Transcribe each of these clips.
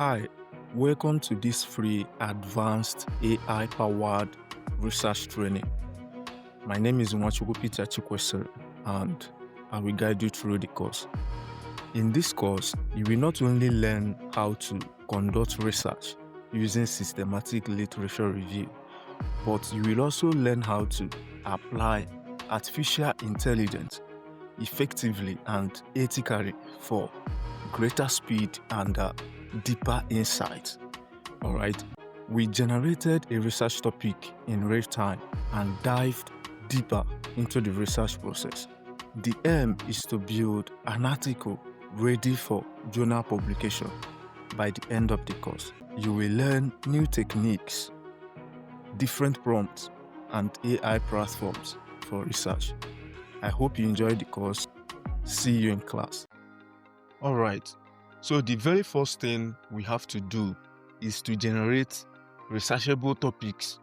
Hi, welcome to this free advanced AI-powered research training. My name is Nwachukwu Peter Chikwesere and I will guide you through the course. In this course, you will not only learn how to conduct research using systematic literature review, but you will also learn how to apply artificial intelligence effectively and ethically for greater speed and deeper insight. All right, we generated a research topic in real time and dived deeper into the research process. The aim is to build an article ready for journal publication. By the end of the course, you will learn new techniques, different prompts, and AI platforms for research. I hope you enjoyed the course. See you in class. All right. So the very first thing we have to do is to generate researchable topics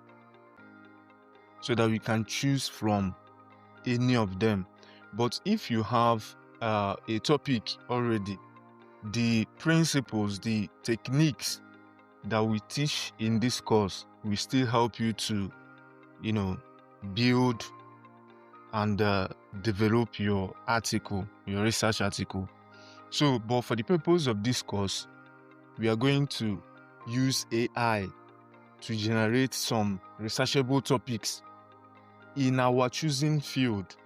so that we can choose from any of them. But if you have a topic already, the principles, the techniques that we teach in this course will still help you to, build and develop your article, your research article. So, but for the purpose of this course, we are going to use AI to generate some researchable topics in our choosing field.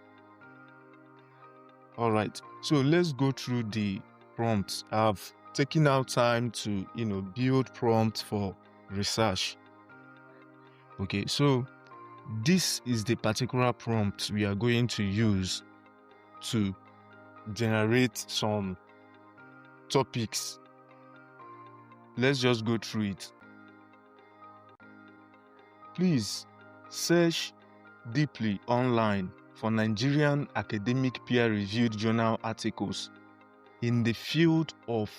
All right, so let's go through the prompts. I've taken out time to, build prompts for research. Okay, so this is the particular prompt we are going to use to generate some topics. Let's just go through it. Please search deeply online for Nigerian academic peer-reviewed journal articles in the field of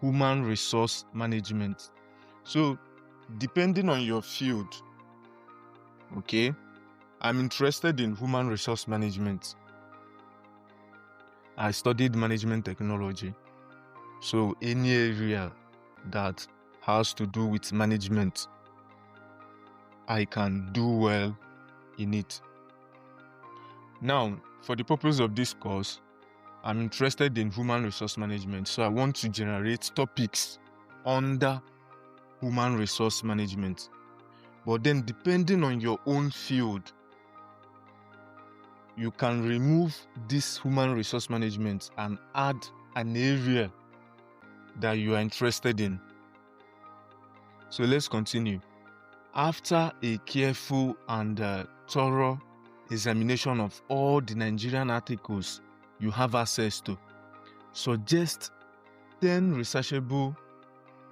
human resource management. So, depending on your field, okay, I'm interested in human resource management. I studied management technology. So any area that has to do with management, I can do well in it. Now, for the purpose of this course, I'm interested in human resource management. So I want to generate topics under human resource management. But then depending on your own field, you can remove this human resource management and add an area that you are interested in. So let's continue. After a careful and thorough examination of all the Nigerian articles you have access to, suggest 10 researchable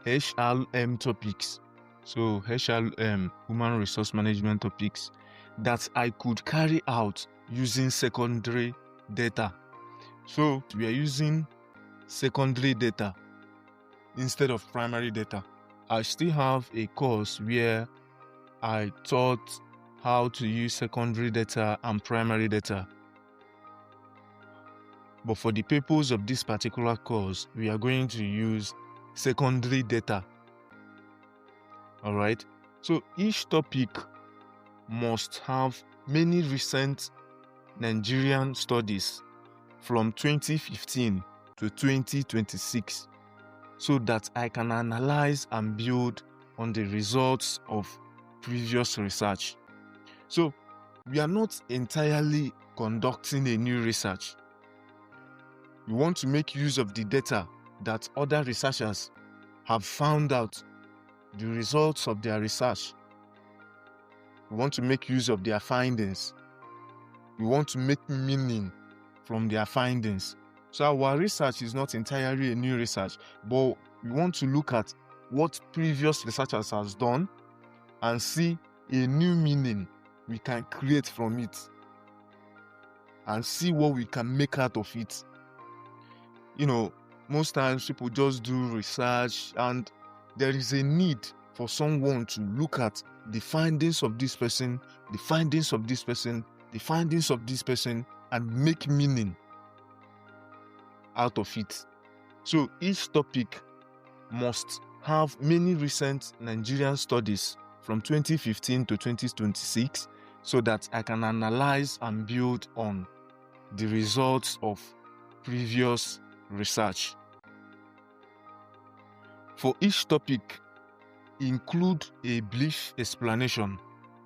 HRM topics. So HRM, human resource management topics, that I could carry out using secondary data. So we are using secondary data instead of primary data. I still have a course where I taught how to use secondary data and primary data. But for the purpose of this particular course, we are going to use secondary data. All right. So each topic must have many recent Nigerian studies from 2015 to 2026. So that I can analyze and build on the results of previous research. So we are not entirely conducting a new research. We want to make use of the data that other researchers have found out, the results of their research. We want to make use of their findings. We want to make meaning from their findings. So our research is not entirely a new research, but we want to look at what previous researchers has done and see a new meaning we can create from it and see what we can make out of it. Most times people just do research and there is a need for someone to look at the findings of this person, the findings of this person, the findings of this person, and make meaning out of it. So each topic must have many recent Nigerian studies from 2015 to 2026 so that I can analyze and build on the results of previous research. For each topic, include a brief explanation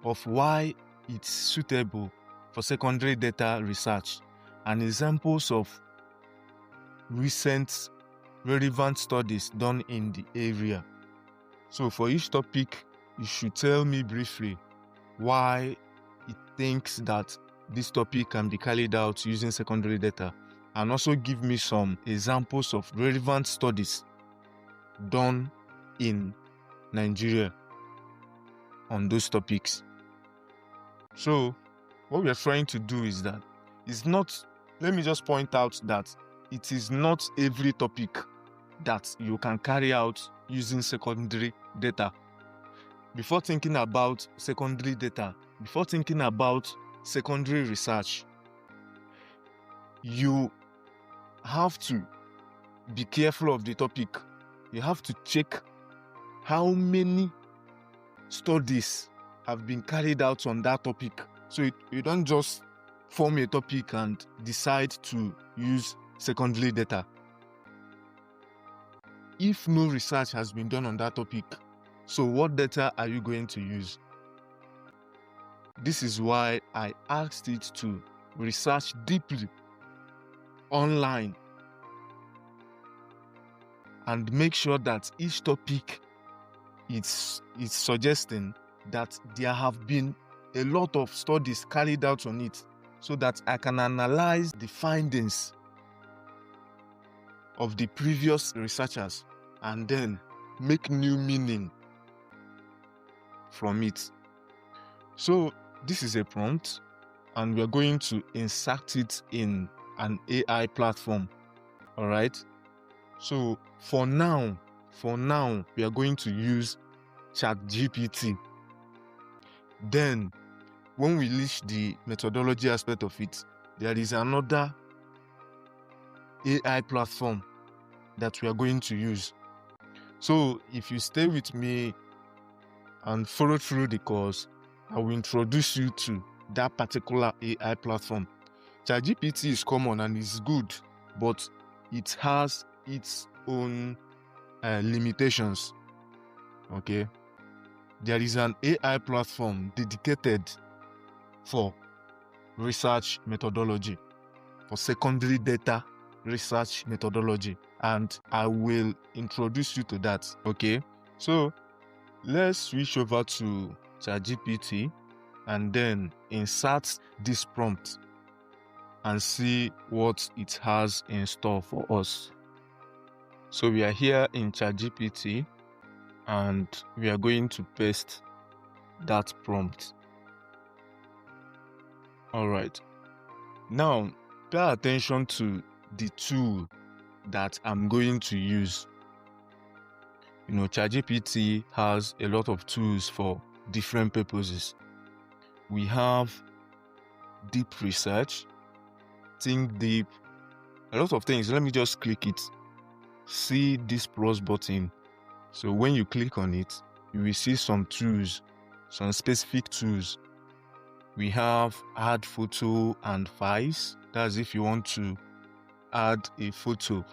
of why it's suitable for secondary data research and examples of recent relevant studies done in the area. So for each topic, you should tell me briefly why it thinks that this topic can be carried out using secondary data, and also give me some examples of relevant studies done in Nigeria on those topics. So what we are trying to do is that let me just point out that it is not every topic that you can carry out using secondary data. Before thinking about secondary data, before thinking about secondary research, you have to be careful of the topic. You have to check how many studies have been carried out on that topic. So you don't just form a topic and decide to use secondary data. If no research has been done on that topic, so what data are you going to use? This is why I asked it to research deeply online and make sure that each topic is suggesting that there have been a lot of studies carried out on it, so that I can analyze the findings of the previous researchers and then make new meaning from it. So this is a prompt, and we're going to insert it in an AI platform. All right. So for now, we are going to use ChatGPT. Then when we reach the methodology aspect of it, there is another AI platform that we are going to use. So if you stay with me and follow through the course, I will introduce you to that particular AI platform. ChatGPT is common and is good, but it has its own limitations. Okay, there is an AI platform dedicated for research methodology, for secondary data research methodology, and I will introduce you to that. Okay, so let's switch over to ChatGPT and then insert this prompt and see what it has in store for us. So we are here in ChatGPT and we are going to paste that prompt. All right. Now, pay attention to the tool that I'm going to use. ChatGPT has a lot of tools for different purposes. We have deep research, think deep, a lot of things. Let me just click it. See this plus button. So when you click on it, you will see some tools, some specific tools. We have add photo and files. That's if you want to add a photo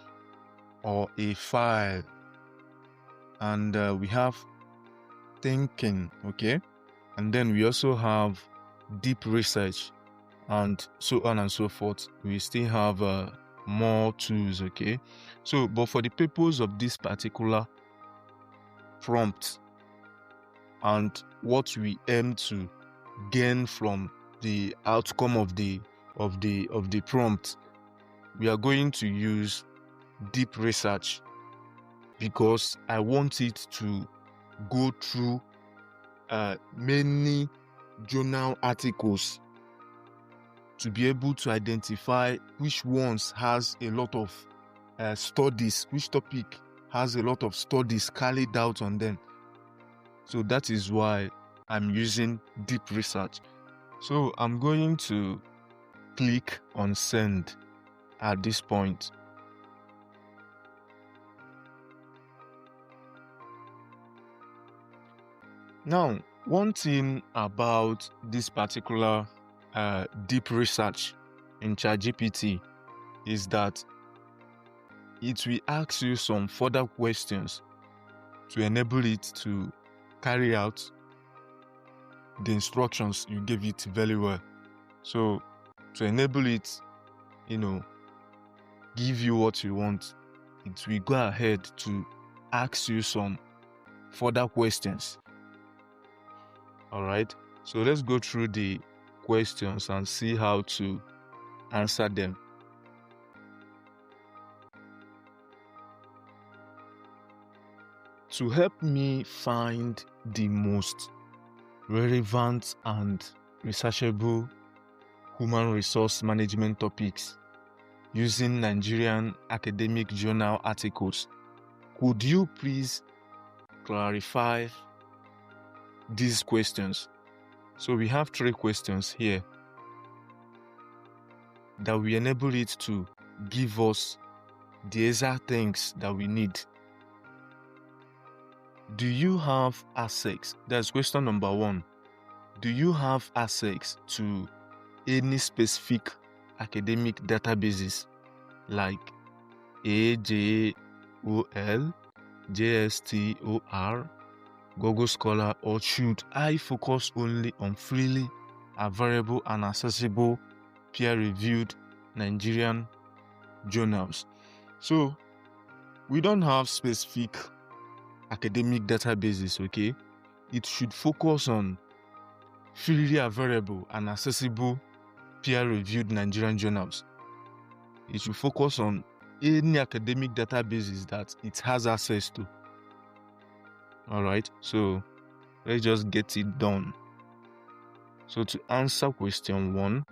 or a file. And we have thinking, okay? And then we also have deep research and so on and so forth. We still have more tools, okay? So, but for the purpose of this particular prompt and what we aim to gain from the outcome of the prompt, we are going to use deep research because I want it to go through many journal articles to be able to identify which ones has a lot of studies, which topic has a lot of studies carried out on them. So that is why I'm using deep research. So I'm going to click on send at this point. Now, one thing about this particular deep research in ChatGPT is that it will ask you some further questions to enable it to carry out the instructions you gave it very well. So to enable it, give you what you want, it will go ahead to ask you some further questions. All right. So let's go through the questions and see how to answer them. To help me find the most relevant and researchable human resource management topics using Nigerian academic journal articles, could you please clarify these questions? So we have 3 questions here that will enable it to give us the exact things that we need. Do you have access? That's question number 1. Do you have access to any specific academic databases like AJOL, JSTOR, Google Scholar, or should I focus only on freely available and accessible peer-reviewed Nigerian journals? So we don't have specific academic databases, okay? It should focus on freely available and accessible peer-reviewed Nigerian journals. It should focus on any academic databases that it has access to. All right, so let's just get it done. So to answer question 1,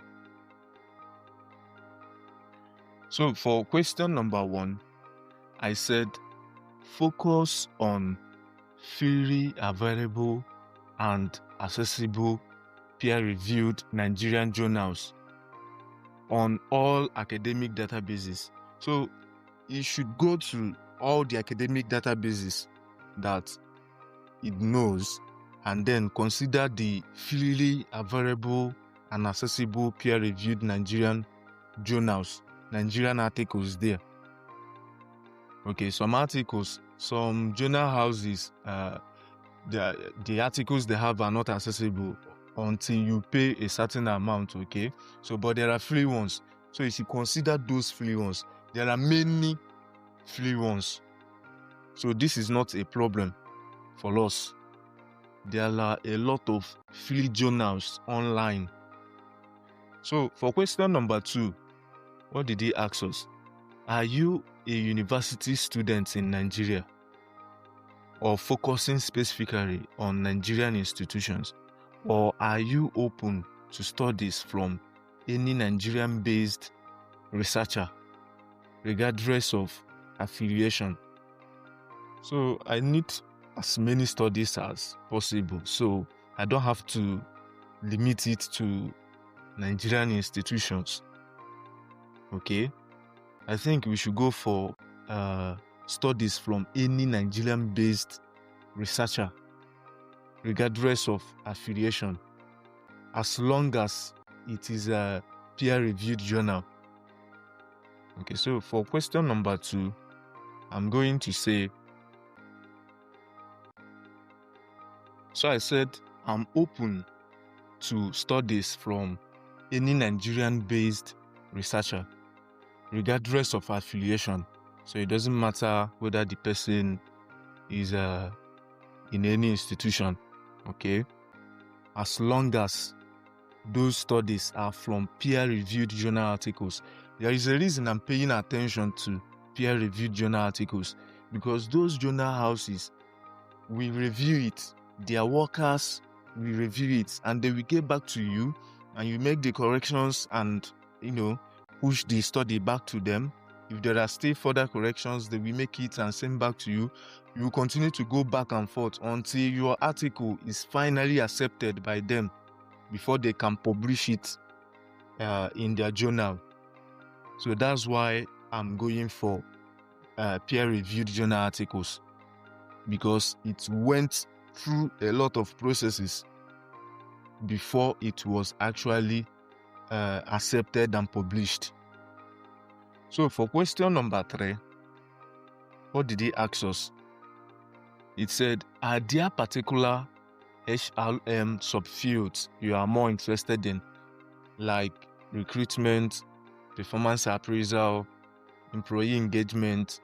so for question number 1, I said focus on freely available and accessible peer-reviewed Nigerian journals on all academic databases. So you should go to all the academic databases that it knows and then consider the freely available and accessible peer-reviewed Nigerian journals, Nigerian articles there. Okay, some articles, some journal houses, the articles they have are not accessible until you pay a certain amount, okay? So, but there are free ones. So you should consider those free ones. There are many free ones. So this is not a problem for us. There are a lot of free journals online. So for question number 2, what did he ask us? Are you a university student in Nigeria or focusing specifically on Nigerian institutions? Or are you open to studies from any Nigerian-based researcher, regardless of affiliation? So I need as many studies as possible, so I don't have to limit it to Nigerian institutions. Okay, I think we should go for studies from any Nigerian-based researcher, regardless of affiliation, as long as it is a peer-reviewed journal. Okay, so for question number 2, I'm going to say, so I said I'm open to studies from any Nigerian-based researcher, regardless of affiliation. So it doesn't matter whether the person is in any institution, okay? As long as those studies are from peer-reviewed journal articles. There is a reason I'm paying attention to peer-reviewed journal articles, because those journal houses will review it, their workers will review it, and they will get back to you, and you make the corrections and push the study back to them. If there are still further corrections, they will make it and send back to you. You will continue to go back and forth until your article is finally accepted by them before they can publish it in their journal. So that's why I'm going for peer-reviewed journal articles, because it went through a lot of processes before it was actually accepted and published. So for question number 3, what did he ask us? It said, are there particular HRM subfields you are more interested in, like recruitment, performance appraisal, employee engagement,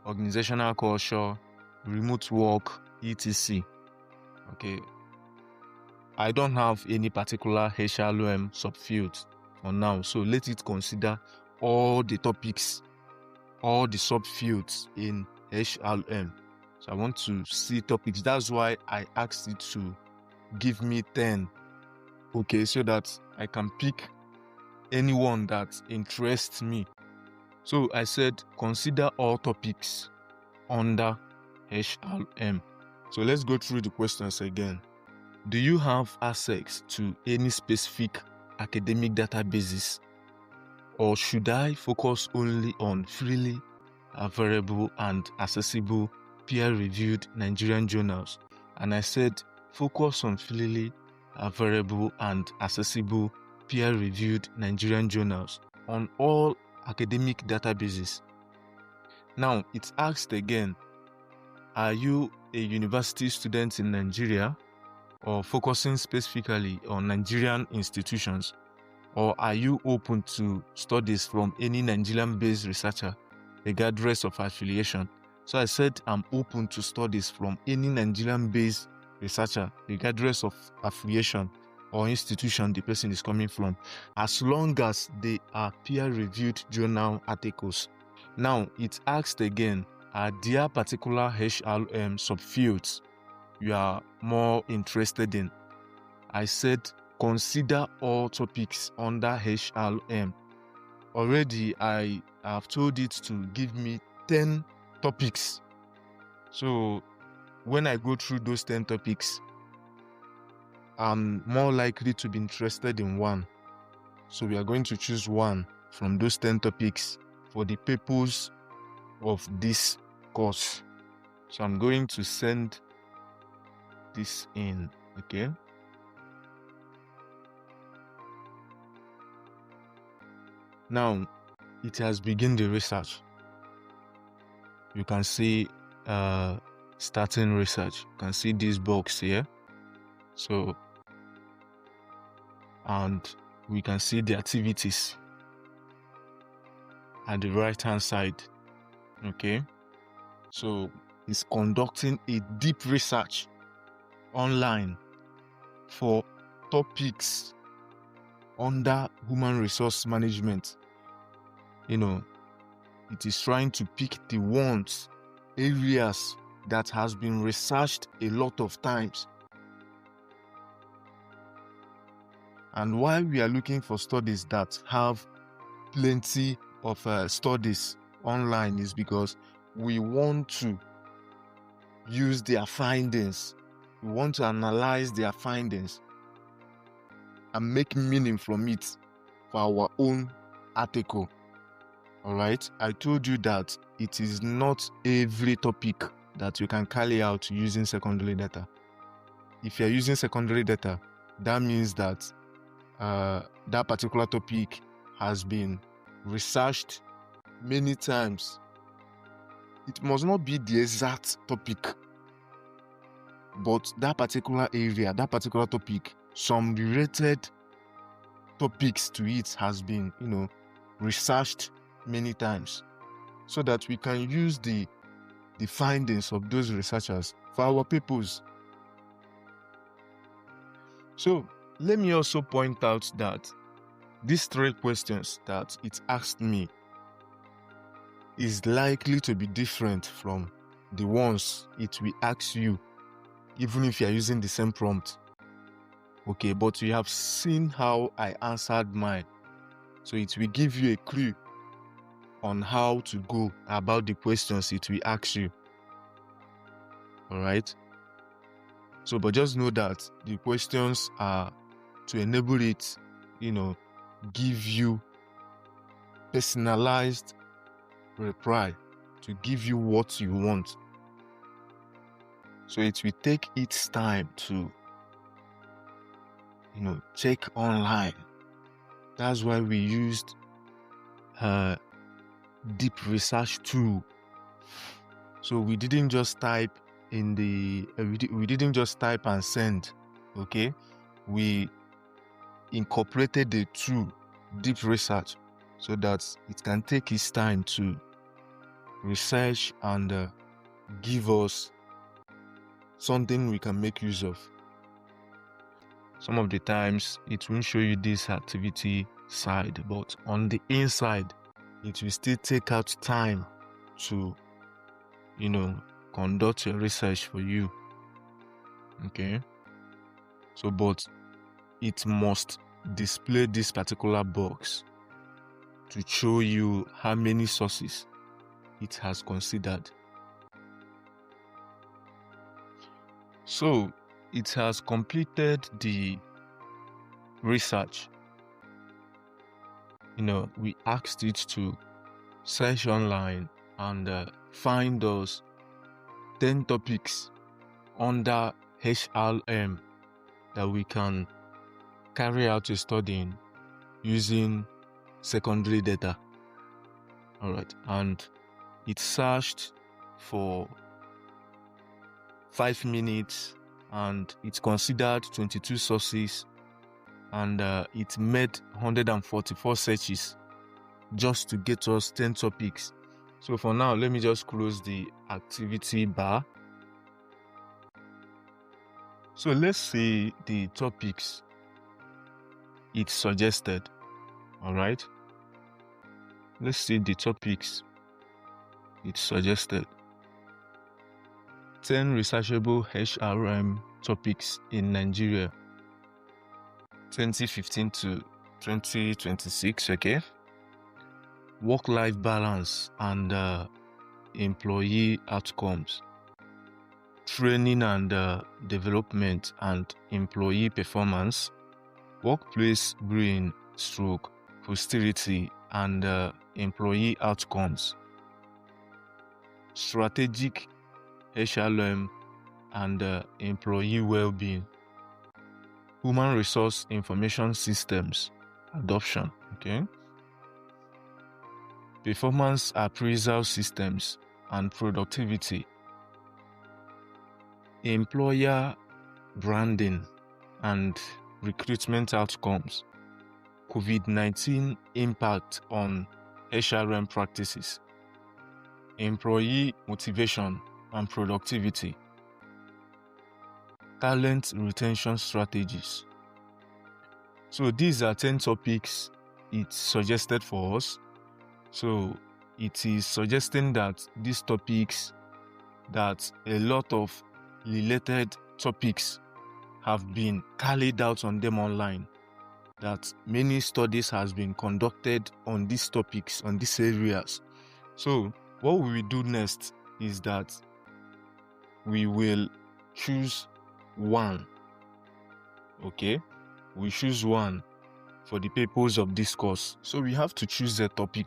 organizational culture, remote work, etc. Okay. I don't have any particular HRM subfields for now, so let it consider all the topics, all the subfields in HRM. So I want to see topics. That's why I asked it to give me 10. Okay, so that I can pick anyone that interests me. So I said, consider all topics under HRM. So let's go through the questions again. Do you have access to any specific academic databases? Or should I focus only on freely available and accessible peer-reviewed Nigerian journals? And I said, focus on freely available and accessible peer-reviewed Nigerian journals on all academic databases. Now, it's asked again, are you a university student in Nigeria or focusing specifically on Nigerian institutions? Or are you open to studies from any Nigerian-based researcher, regardless of affiliation? So I said I'm open to studies from any Nigerian-based researcher, regardless of affiliation or institution the person is coming from, as long as they are peer-reviewed journal articles. Now, it's asked again, are there particular HRM subfields you are more interested in? I said, consider all topics under HRM. Already, I have told it to give me 10 topics. So, when I go through those 10 topics, I'm more likely to be interested in one. So, we are going to choose one from those 10 topics for the purpose of this course. So, I'm going to send this in, okay? Now, it has begun the research. You can see starting research. You can see this box here. So, and we can see the activities at the right hand side. Okay. So, it's conducting a deep research online for topics under human resource management. You know, it is trying to pick the ones, areas that has been researched a lot of times. And why we are looking for studies that have plenty of studies online is because we want to use their findings. We want to analyze their findings and make meaning from it for our own article. All right. I told you that it is not every topic that you can carry out using secondary data. If you're using secondary data, that means that that particular topic has been researched many times. It must not be the exact topic, but that particular area, that particular topic, some related topics to it has been, researched many times, so that we can use the findings of those researchers for our purpose. So let me also point out that these 3 questions that it asked me is likely to be different from the ones it will ask you, even if you are using the same prompt. Okay, but you have seen how I answered mine. So it will give you a clue on how to go about the questions it will ask you. All right. So, but just know that the questions are to enable it, give you personalized reply, to give you what you want. So it will take its time to, check online. That's why we used a deep research tool. So we didn't just type in the, we didn't just type and send, okay? We incorporated the tool, deep research, so that it can take its time to research and give us something we can make use of. Some of the times it won't show you this activity side, but on the inside, it will still take out time to, conduct your research for you. Okay. So, but it must display this particular box to show you how many sources it has considered. So it has completed the research. We asked it to search online and find those 10 topics under HRM that we can carry out a study in using secondary data. All right. And it searched for 5 minutes and it considered 22 sources and it made 144 searches just to get us 10 topics. So for now, let me just close the activity bar. So let's see the topics it suggested. All right. Let's see the topics it suggested. 10 researchable HRM topics in Nigeria, 2015 to 2026, okay? Work-life balance and employee outcomes, training and development and employee performance, workplace green stroke, posterity and employee outcomes, strategic HLM and employee well-being, human resource information systems adoption, okay? Performance appraisal systems and productivity, employer branding and recruitment outcomes, COVID-19 impact on HRM practices, employee motivation and productivity, talent retention strategies. So these are 10 topics it suggested for us. So it is suggesting that these topics, that a lot of related topics have been carried out on them online, that many studies has been conducted on these topics, on these areas. So what we will do next is that we will choose one, okay? We choose one for the purpose of this course. So we have to choose a topic.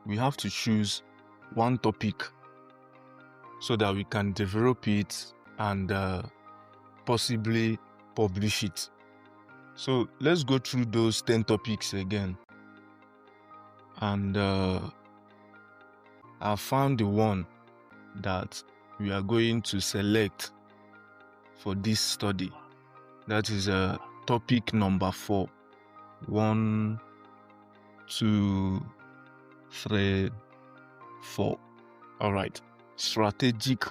We have to choose one topic so that we can develop it and possibly publish it. So let's go through those 10 topics again. And I found the one that we are going to select for this study. That is topic number 4. 1, 2, 3, 4. All right. Strategic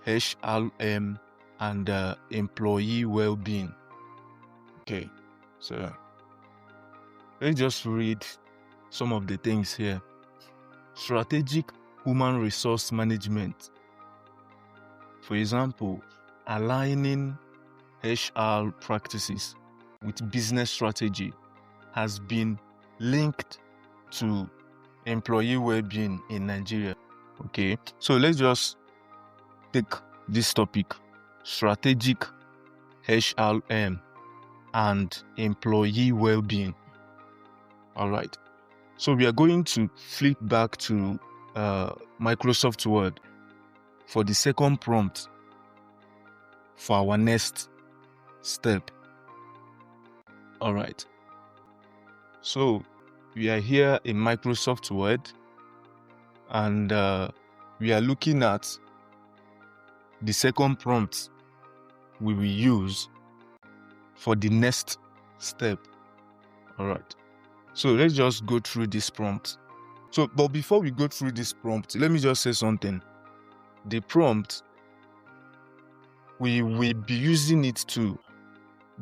HRM and employee well-being. Okay. So let's just read some of the things here. Strategic human resource management. For example, aligning HR practices with business strategy has been linked to employee well-being in Nigeria. Okay, so let's just take this topic, strategic HRM and employee well-being. All right, so we are going to flip back to Microsoft Word. for the second prompt for our next step. All right. So we are here in Microsoft Word, and we are looking at the second prompt we will use for the next step. All right. So let's just go through this prompt. But before we go through this prompt, let me just say something. The prompt, we will be using it to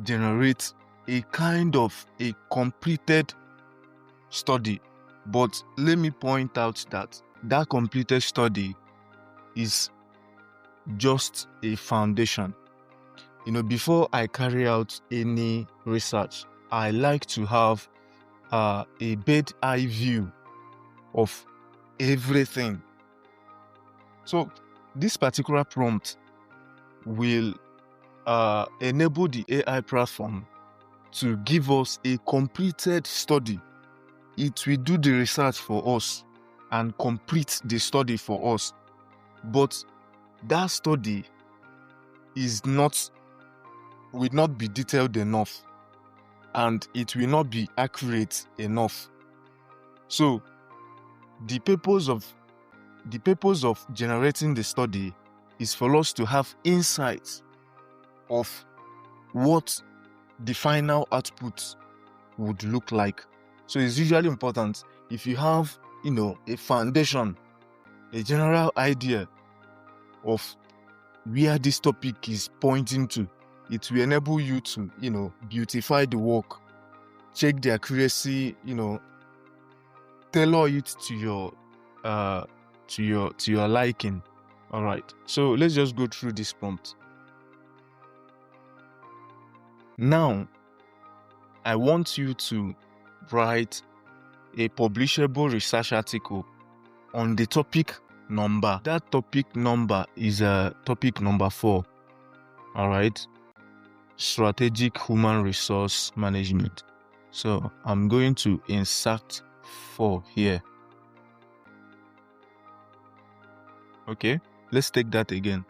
generate a kind of a completed study. But let me point out that that completed study is just a foundation. Before I carry out any research, I like to have a bird's eye view of everything. So this particular prompt will enable the AI platform to give us a completed study. It will do the research for us and complete the study for us. But that study will not be detailed enough, and it will not be accurate enough. So the purpose of generating the study is for us to have insights of what the final output would look like. So it's usually important if you have, a foundation, a general idea of where this topic is pointing to. It will enable you to, beautify the work, check the accuracy, tailor it to your liking. All right. So let's just go through this prompt. Now, I want you to write a publishable research article on the topic number. That topic number is topic number 4. All right. Strategic human resource management. So I'm going to insert 4 here. Okay, let's take that again.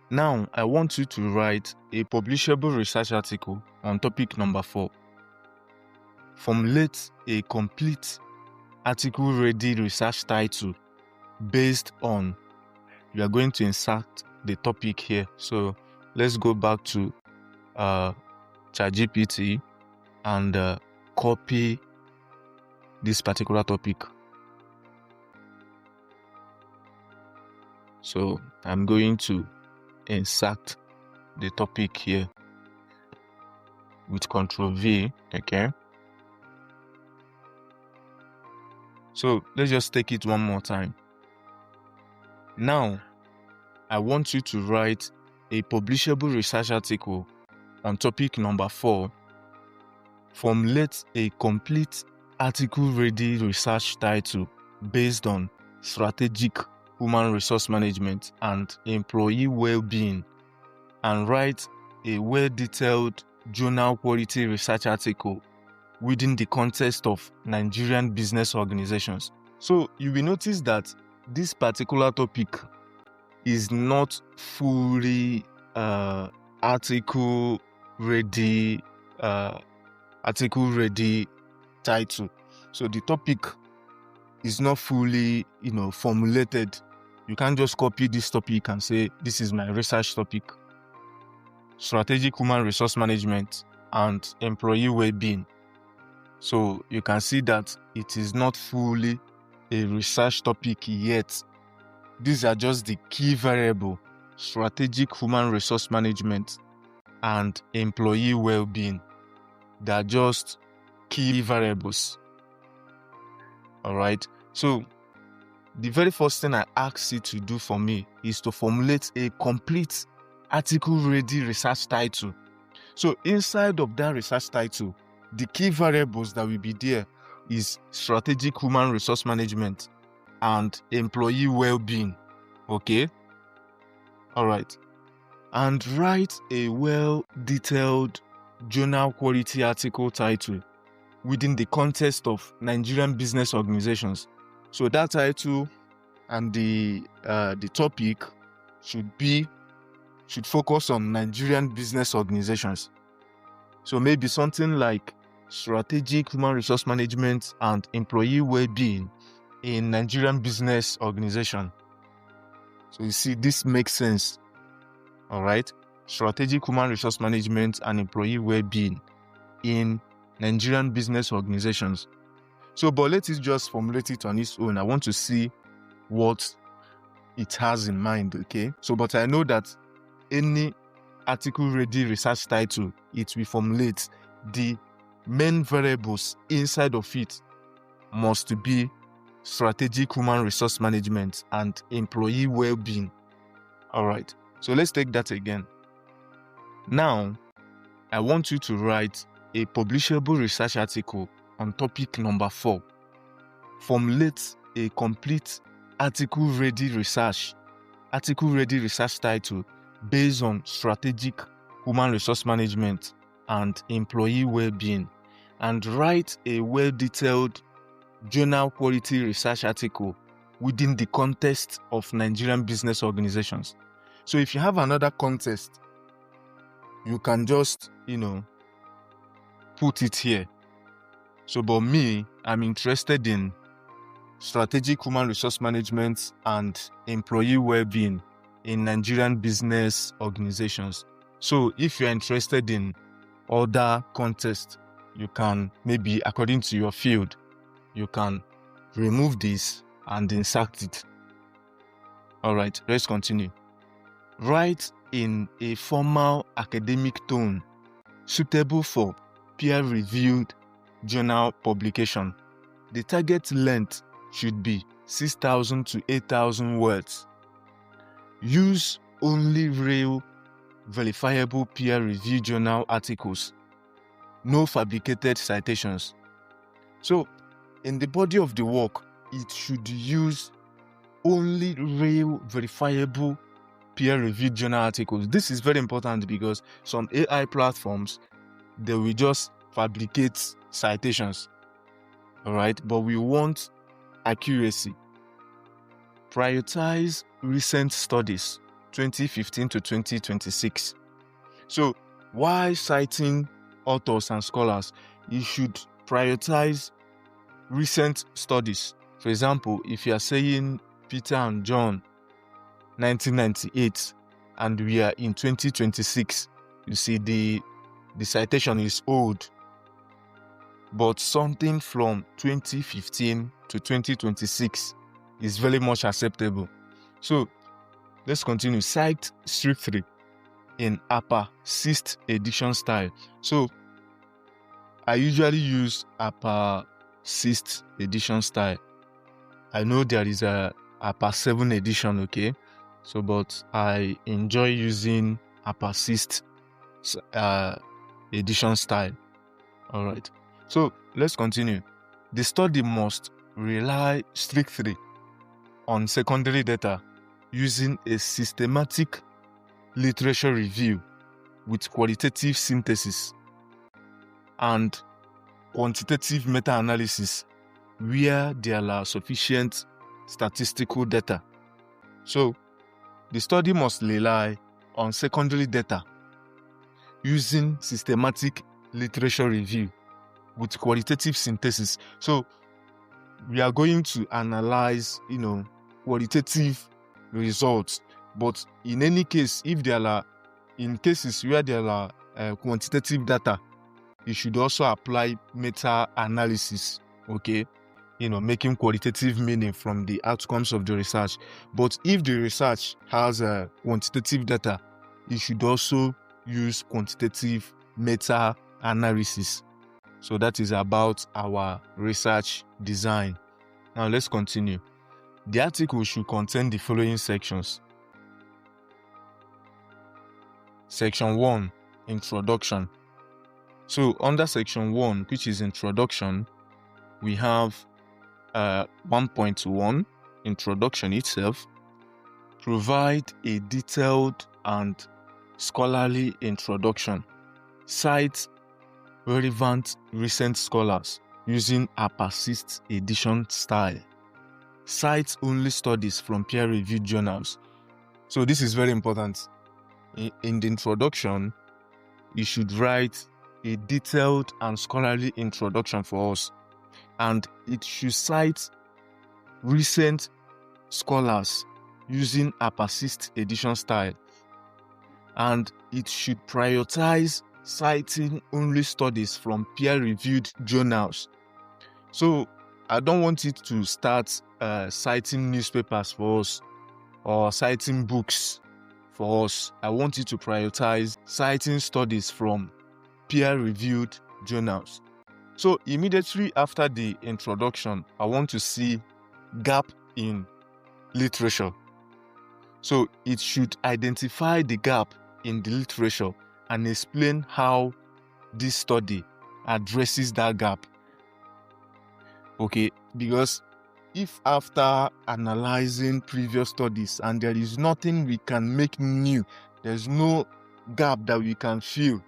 Now, I want you to write a publishable research article on topic number 4. Formulate a complete article-ready research title based on, you are going to insert the topic here. So let's go back to ChatGPT and copy this particular topic. So I'm going to insert the topic here with Ctrl+V, okay? So let's just take it one more time. Now, I want you to write a publishable research article on topic number 4. Formulate a complete article-ready research title based on strategic human resource management and employee well-being, and write a well-detailed journal quality research article within the context of Nigerian business organizations. So you will notice that this particular topic is not fully article ready title. So the topic is not fully formulated. You can't just copy this topic and say, this is my research topic, strategic human resource management and employee well-being. So you can see that it is not fully a research topic yet. These are just the key variables: strategic human resource management and employee well-being. They are just key variables. All right. So the very first thing I ask you to do for me is to formulate a complete article-ready research title. So inside of that research title, the key variables that will be there is strategic human resource management and employee well-being. Okay? All right. And write a well-detailed journal quality article title within the context of Nigerian business organizations. So that title and the topic should focus on Nigerian business organizations. So maybe something like strategic human resource management and employee well-being in Nigerian business organization. So you see, this makes sense. All right. Strategic human resource management and employee well-being in Nigerian business organizations. So, but let it just formulate it on its own. I want to see what it has in mind, okay? So, but I know that any article-ready research title, it will formulate the main variables inside of it must be strategic human resource management and employee well-being. All right. So let's take that again. Now, I want you to write a publishable research article on topic number 4. Formulate a complete article-ready research title based on strategic human resource management and employee well-being, and write a well-detailed journal quality research article within the context of Nigerian business organizations. So if you have another context, you can just, put it here. So, but me, I'm interested in strategic human resource management and employee well-being in Nigerian business organizations. So if you're interested in other contexts, you can maybe, according to your field, you can remove this and insert it. All right, let's continue. Write in a formal academic tone suitable for peer-reviewed journal publication. The target length should be 6,000 to 8,000 words. Use only real, verifiable peer-reviewed journal articles. No fabricated citations. So, in the body of the work, it should use only real, verifiable peer-reviewed journal articles. This is very important because some AI platforms, they will just fabricate citations. All right, but we want accuracy. Prioritize recent studies, 2015 to 2026. So, while citing authors and scholars, you should prioritize recent studies. For example, if you are saying Peter and John, 1998, and we are in 2026, you see the citation is old, but something from 2015 to 2026 is very much acceptable. So let's continue. Cite strictly in upper 6th edition style. So I usually use upper 6th edition style. I know there is a upper 7th edition, okay? So, but I enjoy using upper 6th edition style. All right. So let's continue. The study must rely strictly on secondary data using a systematic literature review with qualitative synthesis and quantitative meta-analysis where there are sufficient statistical data. So, the study must rely on secondary data using systematic literature review with qualitative synthesis. So, we are going to analyze, qualitative results. But in any case, if there are, in cases where there are quantitative data, you should also apply meta-analysis, okay? Making qualitative meaning from the outcomes of the research. But if the research has quantitative data, you should also use quantitative meta-analysis. So that is about our research design. Now let's continue. The article should contain the following sections. Section 1, Introduction. So under Section 1, which is Introduction, we have 1.1, Introduction itself. Provide a detailed and scholarly introduction. Cite relevant recent scholars using upper 6th edition style. Cite only studies from peer-reviewed journals. So this is very important. In the introduction, you should write a detailed and scholarly introduction for us, and it should cite recent scholars using a persist edition style, and it should prioritize citing only studies from peer-reviewed journals. So I don't want it to start citing newspapers for us or citing books for us. I want it to prioritize citing studies from peer-reviewed journals. So immediately after the introduction, I want to see gap in literature. So it should identify the gap in the literature and explain how this study addresses that gap. Okay, because if after analyzing previous studies and there is nothing we can make new, there's no gap that we can fill,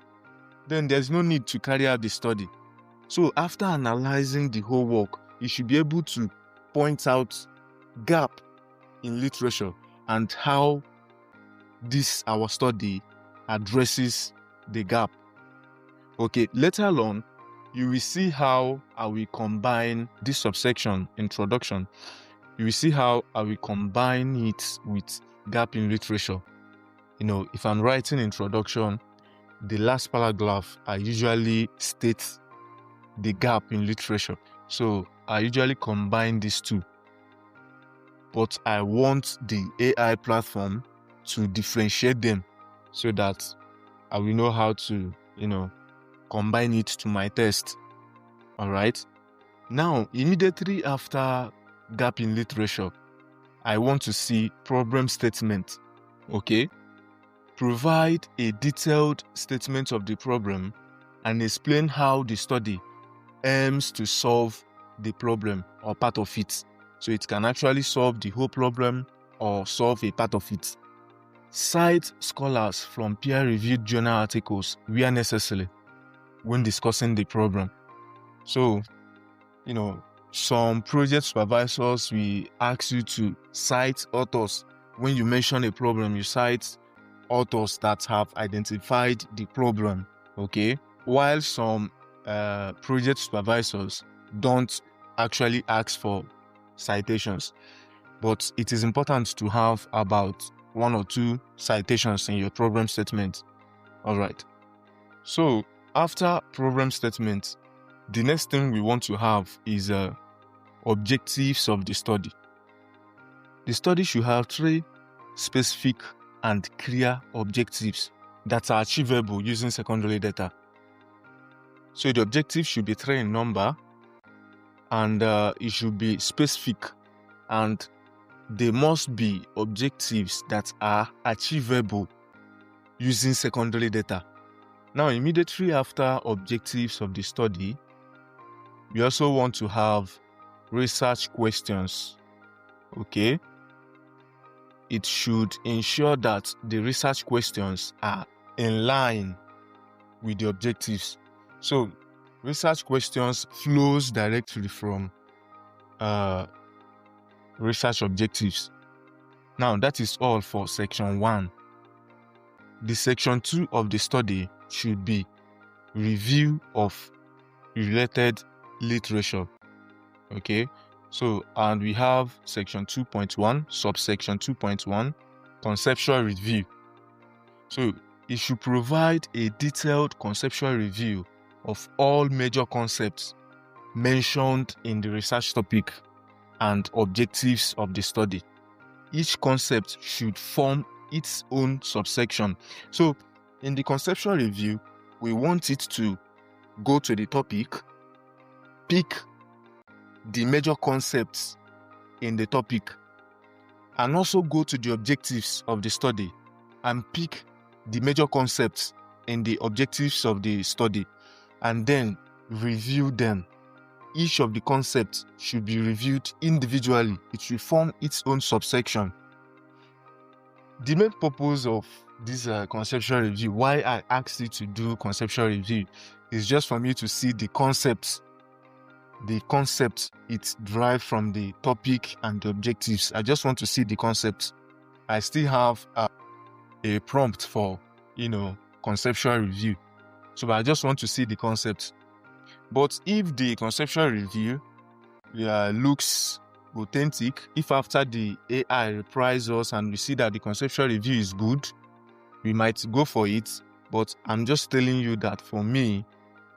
then there's no need to carry out the study. So after analyzing the whole work, you should be able to point out gap in literature and how this our study addresses the gap. Okay, later on, you will see how I will combine this subsection, introduction. You will see how I will combine it with gap in literature. If I'm writing introduction, the last paragraph, I usually state the gap in literature. So I usually combine these two. But I want the AI platform to differentiate them so that I will know how to, combine it to my test. All right. Now, immediately after gap in literature, I want to see problem statement. Okay. Provide a detailed statement of the problem and explain how the study aims to solve the problem or part of it. So it can actually solve the whole problem or solve a part of it. Cite scholars from peer-reviewed journal articles where necessary when discussing the problem. So, some project supervisors will ask you to cite authors. When you mention a problem, you cite authors that have identified the problem, okay? While some project supervisors don't actually ask for citations, but it is important to have about 1 or 2 citations in your problem statement. All right. So after problem statement, the next thing we want to have is objectives of the study. The study should have 3 specific and clear objectives that are achievable using secondary data. So the objectives should be 3 in number, and it should be specific, and they must be objectives that are achievable using secondary data. Now, immediately after objectives of the study, we also want to have research questions. Okay? It should ensure that the research questions are in line with the objectives. So, research questions flows directly from research objectives. Now, that is all for section 1. The section 2 of the study should be review of related literature. Okay, so and we have section 2.1, subsection 2.1, conceptual review. So it should provide a detailed conceptual review of all major concepts mentioned in the research topic and objectives of the study. Each concept should form its own subsection. So in the conceptual review, we want it to go to the topic, pick the major concepts in the topic, and also go to the objectives of the study and pick the major concepts in the objectives of the study, and then review them. Each of the concepts should be reviewed individually. It should form its own subsection. The main purpose of this conceptual review, why I asked you to do conceptual review, is just for me to see the concepts. The concept, it's derived from the topic and the objectives. I just want to see the concepts. I still have a prompt for, conceptual review. So I just want to see the concept. But if the conceptual review looks authentic, if after the AI replies us and we see that the conceptual review is good, we might go for it. But I'm just telling you that for me,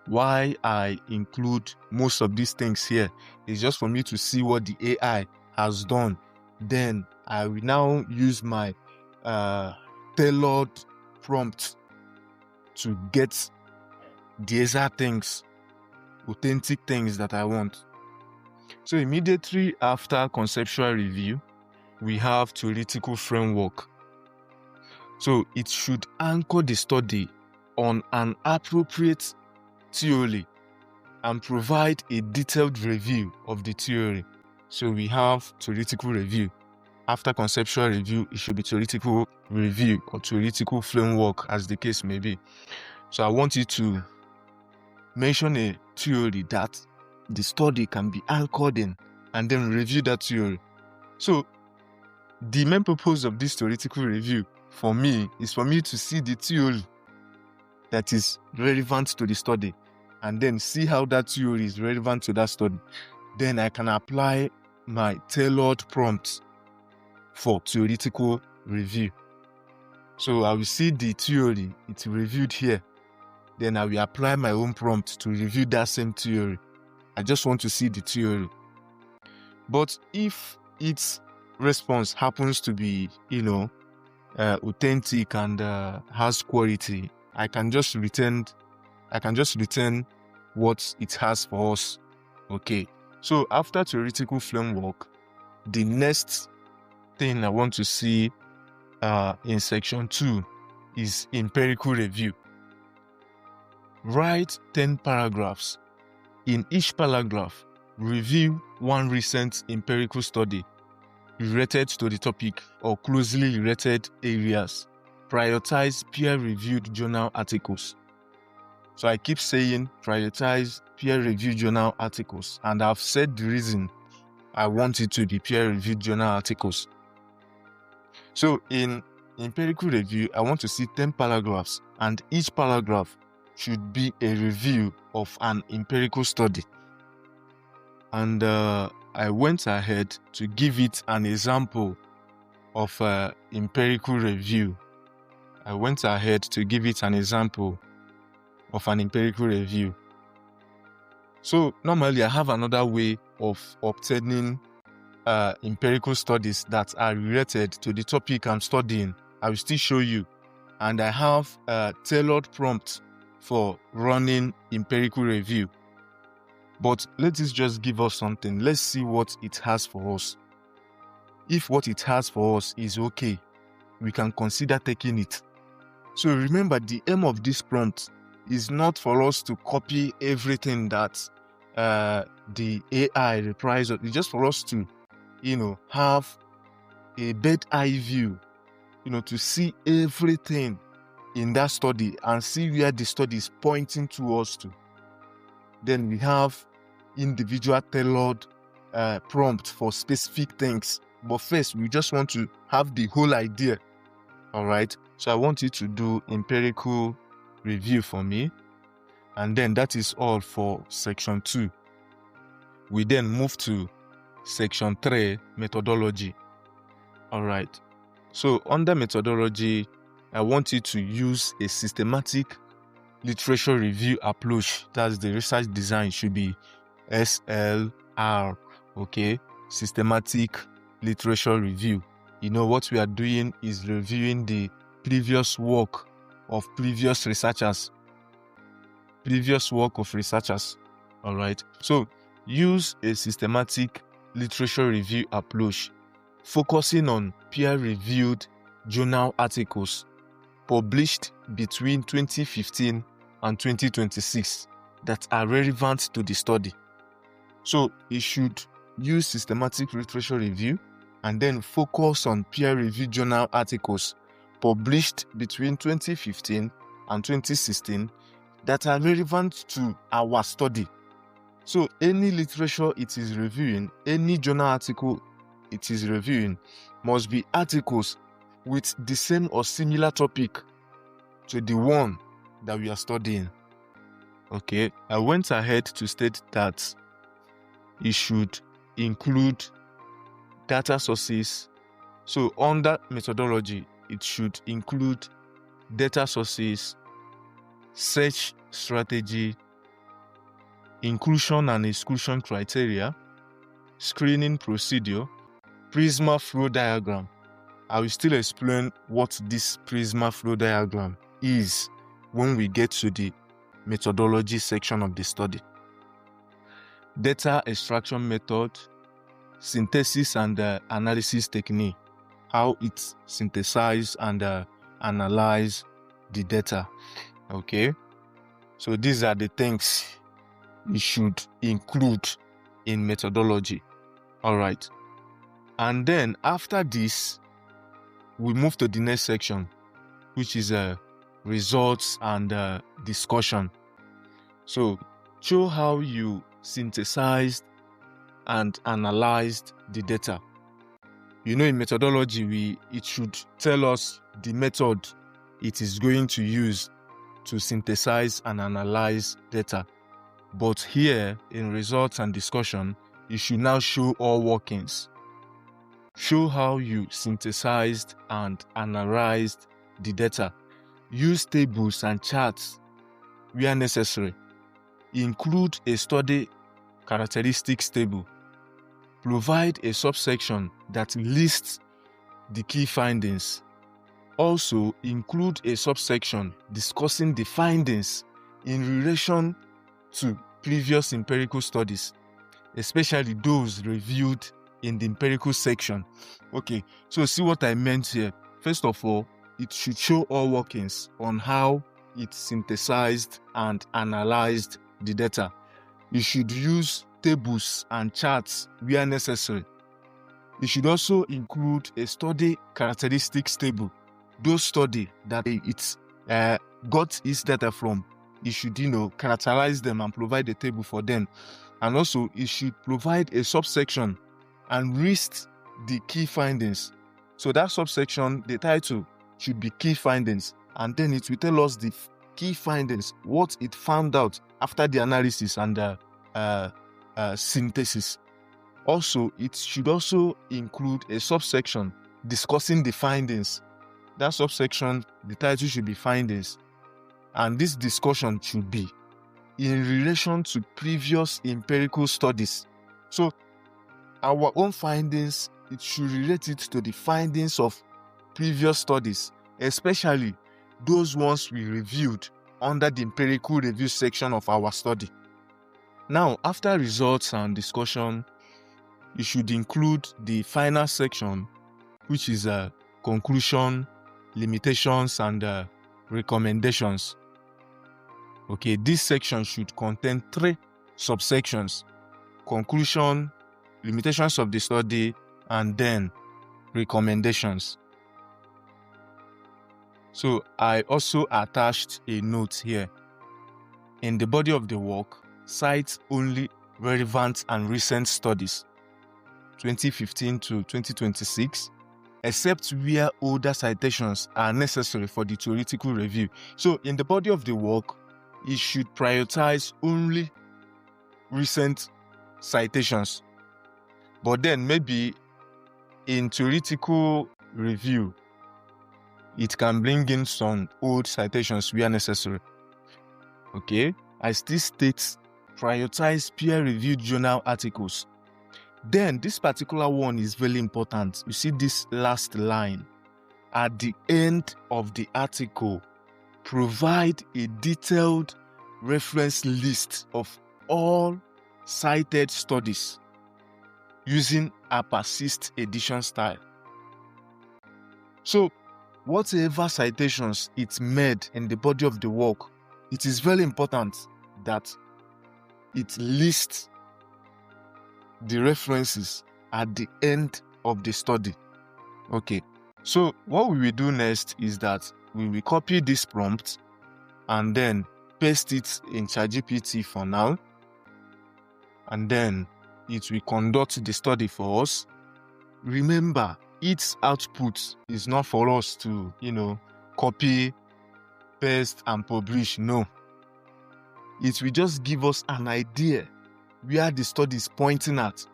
why I include most of these things here is just for me to see what the AI has done. Then I will now use my tailored prompt to get the exact things, authentic things that I want. So immediately after conceptual review, we have theoretical framework. So it should anchor the study on an appropriate theory and provide a detailed review of the theory. So we have theoretical review. After conceptual review, it should be theoretical review or theoretical framework, as the case may be. So I want you to mention a theory that the study can be anchored in and then review that theory. So the main purpose of this theoretical review for me is for me to see the theory that is relevant to the study and then see how that theory is relevant to that study. Then I can apply my tailored prompts for theoretical review. So I will see the theory, it's reviewed here. Then I will apply my own prompt to review that same theory. I just want to see the theory. But if its response happens to be, authentic and has quality, I can just return what it has for us. Okay. So after theoretical framework, the next thing I want to see in section 2 is empirical review. Write 10 paragraphs. In each paragraph, review one recent empirical study related to the topic or closely related areas. Prioritize peer-reviewed journal articles. So I keep saying prioritize peer-reviewed journal articles, and I've said the reason I want it to be peer-reviewed journal articles. So in empirical review, I want to see 10 paragraphs, and each paragraph should be a review of an empirical study. And I went ahead to give it an example of empirical review. So normally I have another way of obtaining empirical studies that are related to the topic I'm studying. I will still show you. And I have a tailored prompt for running empirical review. But let this just give us something. Let's see what it has for us. If what it has for us is okay, we can consider taking it. So remember, the aim of this prompt is not for us to copy everything that the AI replies. It's just for us to, have a bird's eye view, to see everything in that study and see where the study is pointing to us to. Then we have individual tailored prompt for specific things. But first, we just want to have the whole idea. All right. So I want you to do empirical review for me. And then that is all for section 2. We then move to section 3, methodology. All right. So under methodology, I want you to use a systematic literature review approach. That's the research design should be SLR. Okay. Systematic literature review. What we are doing is reviewing the previous work of researchers. All right. So use a systematic literature review approach, focusing on peer-reviewed journal articles published between 2015 and 2026 that are relevant to the study. So it should use systematic literature review and then focus on peer-reviewed journal articles published between 2015 and 2016 that are relevant to our study. So any literature it is reviewing, any journal article it is reviewing must be articles with the same or similar topic to the one that we are studying. Okay, I went ahead to state that it should include data sources. So under methodology, it should include data sources, search strategy, inclusion and exclusion criteria, screening procedure, Prisma flow diagram. I will still explain what this Prisma flow diagram is when we get to the methodology section of the study. Data extraction method, synthesis and analysis technique, how it synthesize and analyze the data. Okay, so these are the things we should include in methodology. All right, and then after this, we move to the next section, which is results and discussion. So show how you synthesized and analyzed the data. You know, in methodology, it should tell us the method it is going to use to synthesize and analyze data. But here, in results and discussion, you should now show all workings. Show how you synthesized and analyzed the data. Use tables and charts where necessary. Include a study characteristics table. Provide a subsection that lists the key findings. Also, include a subsection discussing the findings in relation to previous empirical studies, especially those reviewed in the empirical section. Okay, so see what I meant here. First of all, it should show all workings on how it synthesized and analyzed the data. You should use tables and charts where necessary. You should also include a study characteristics table. Those study that it got its data from, you should, characterize them and provide a table for them. And also, it should provide a subsection and list the key findings. So that subsection, the title should be key findings, and then it will tell us the key findings, what it found out after the analysis and the synthesis. Also, it should also include a subsection discussing the findings. That subsection, the title should be findings, and this discussion should be in relation to previous empirical studies. So our own findings, it should relate it to the findings of previous studies, especially those ones we reviewed under the empirical review section of our study. Now, after results and discussion, you should include the final section, which is a conclusion, limitations, and recommendations. Okay, this section should contain 3 subsections: conclusion, limitations of the study, and then recommendations. So I also attached a note here. In the body of the work, cite only relevant and recent studies, 2015 to 2026, except where older citations are necessary for the theoretical review. So in the body of the work, it should prioritize only recent citations. But then maybe in theoretical review, it can bring in some old citations where necessary. Okay, I still state prioritize peer-reviewed journal articles. Then this particular one is very important. You see this last line. At the end of the article, provide a detailed reference list of all cited studies using a persist edition style. So whatever citations it's made in the body of the work, it is very important that it lists the references at the end of the study. Okay, so what we will do next is that we will copy this prompt and then paste it in ChatGPT for now, and then it will conduct the study for us. Remember, its output is not for us to, copy, paste, and publish. No. It will just give us an idea where the study is pointing at.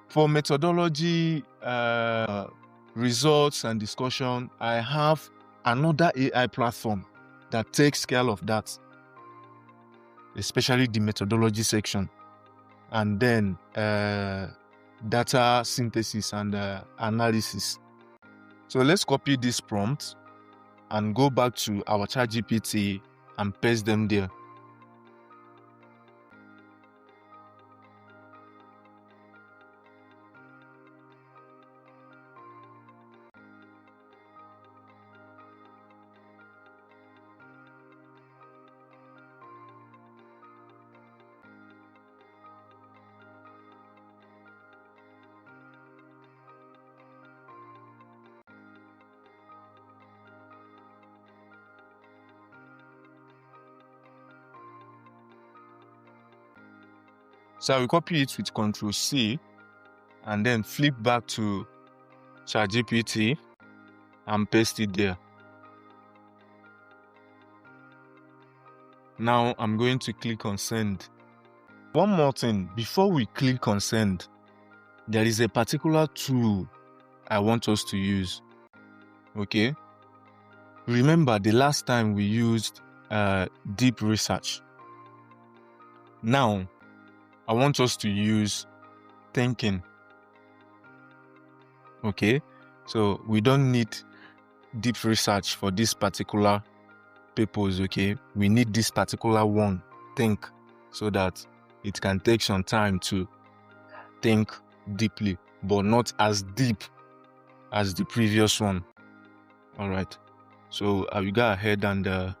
For methodology, results, and discussion, I have another AI platform that takes care of that, especially the methodology section, and then data synthesis and analysis. So let's copy this prompt and go back to our ChatGPT and paste them there. So I will copy it with Ctrl C and then flip back to ChatGPT and paste it there. Now I'm going to click on send. One more thing, before we click on send, there is a particular tool I want us to use. Okay? Remember the last time we used deep research. Now I want us to use thinking. Okay? So we don't need deep research for this particular purpose. Okay? We need this particular one, think, so that it can take some time to think deeply, but not as deep as the previous one. All right. So I will go ahead and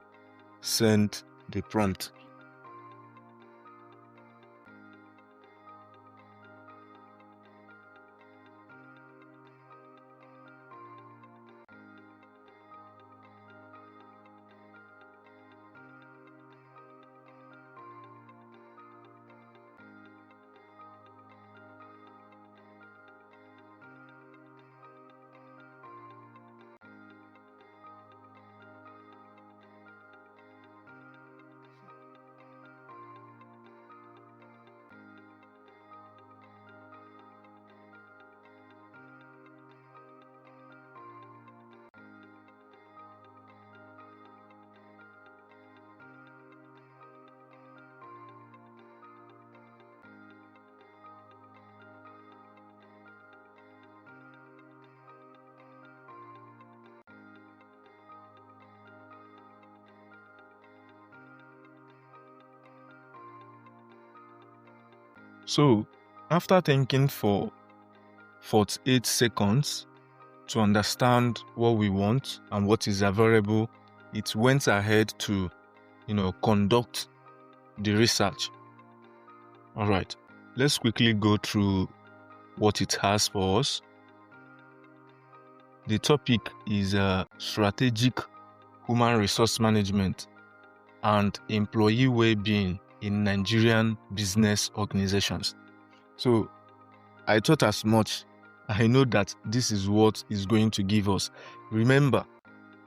send the prompt. So after thinking for 48 seconds to understand what we want and what is available, it went ahead to, conduct the research. All right, let's quickly go through what it has for us. The topic is strategic human resource management and employee well-being in Nigerian business organizations. So I thought as much. I know that this is what is going to give us. Remember,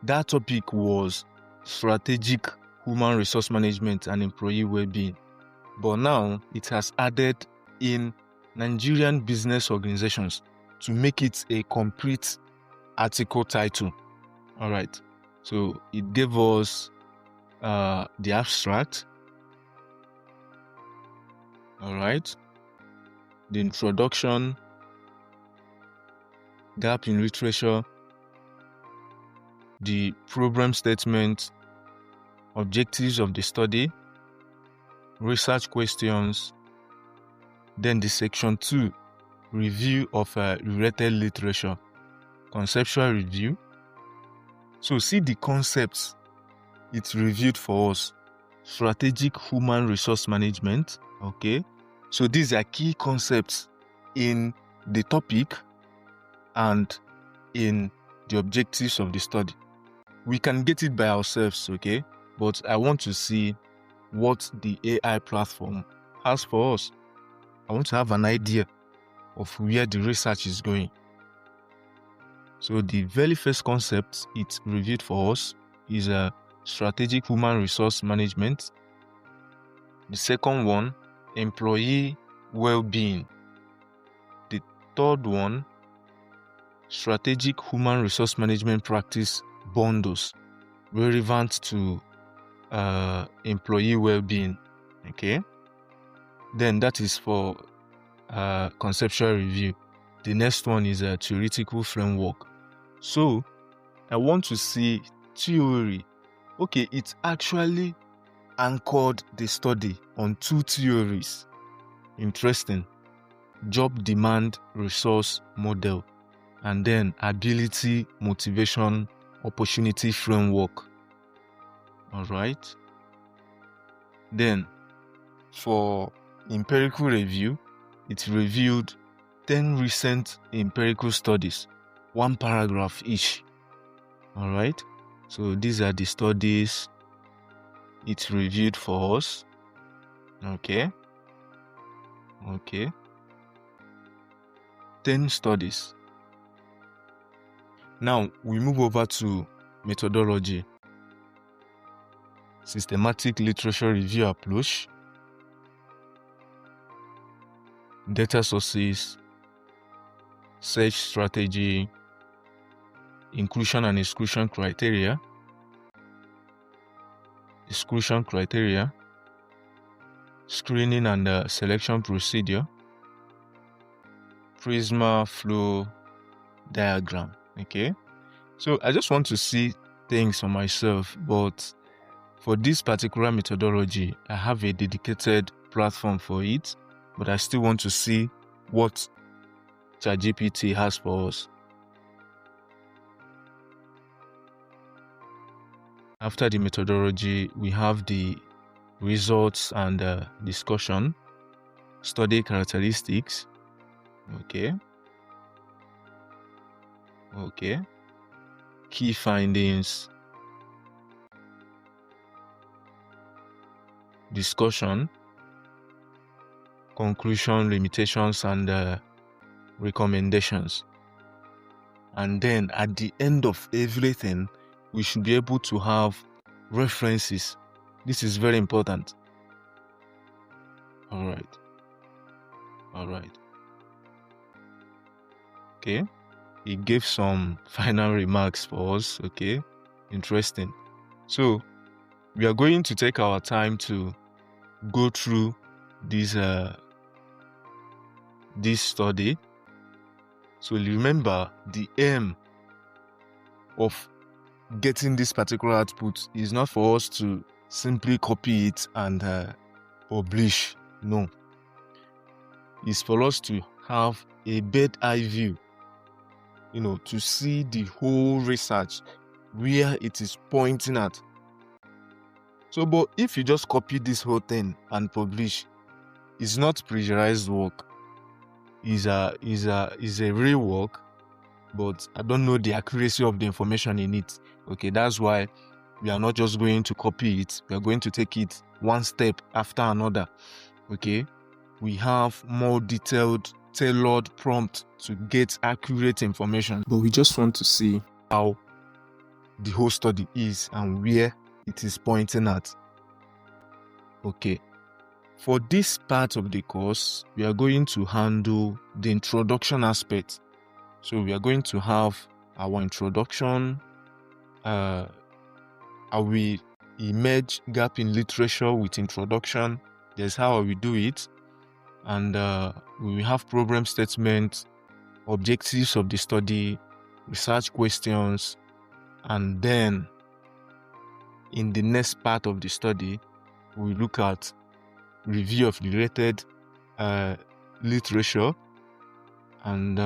that topic was strategic human resource management and employee well-being. But now it has added in Nigerian business organizations to make it a complete article title. All right. So it gave us the abstract. All right. The introduction, gap in literature, the problem statement, objectives of the study, research questions, then the section 2, review of related literature, conceptual review. So see the concepts it's reviewed for us. Strategic human resource management. Okay. So these are key concepts in the topic and in the objectives of the study. We can get it by ourselves, okay? But I want to see what the AI platform has for us. I want to have an idea of where the research is going. So the very first concept it reviewed for us is a strategic human resource management. The second one, employee well-being. The third one, strategic human resource management practice bundles relevant to employee well-being. Okay. Then that is for conceptual review. The next one is a theoretical framework. So I want to see theory. Okay, it's actually anchored the study on two theories. Interesting. Job demand resource model, and then ability motivation opportunity framework. All right. Then for empirical review, it reviewed 10 recent empirical studies, one paragraph each. All right. So these are the studies it reviewed for us. Okay. 10 studies. Now we move over to methodology. Systematic literature review approach, data sources, search strategy, inclusion and exclusion criteria, screening and selection procedure, Prisma flow diagram. Okay, so I just want to see things for myself, but for this particular methodology, I have a dedicated platform for it, but I still want to see what ChatGPT has for us. After the methodology, we have the results and discussion, study characteristics. Okay. Key findings, discussion, conclusion, limitations, and recommendations. And then at the end of everything, we should be able to have references. This is very important. All right. Okay. He gave some final remarks for us. Okay. Interesting. So we are going to take our time to go through this study. So remember, the aim of getting this particular output is not for us to simply copy it and publish. No. It's for us to have a bird's eye view, to see the whole research, where it is pointing at. So, but if you just copy this whole thing and publish, it's not plagiarized work. Is a real work, but I don't know the accuracy of the information in it. Okay, that's why we are not just going to copy it. We are going to take it one step after another. Okay, we have more detailed, tailored prompt to get accurate information, but we just want to see how the whole study is and where it is pointing at. Okay. For this part of the course, we are going to handle the introduction aspect. So we are going to have our introduction, how we emerge gap in literature with introduction. There's how we do it. And we will have problem statements, objectives of the study, research questions, and then in the next part of the study, we look at review of related literature, and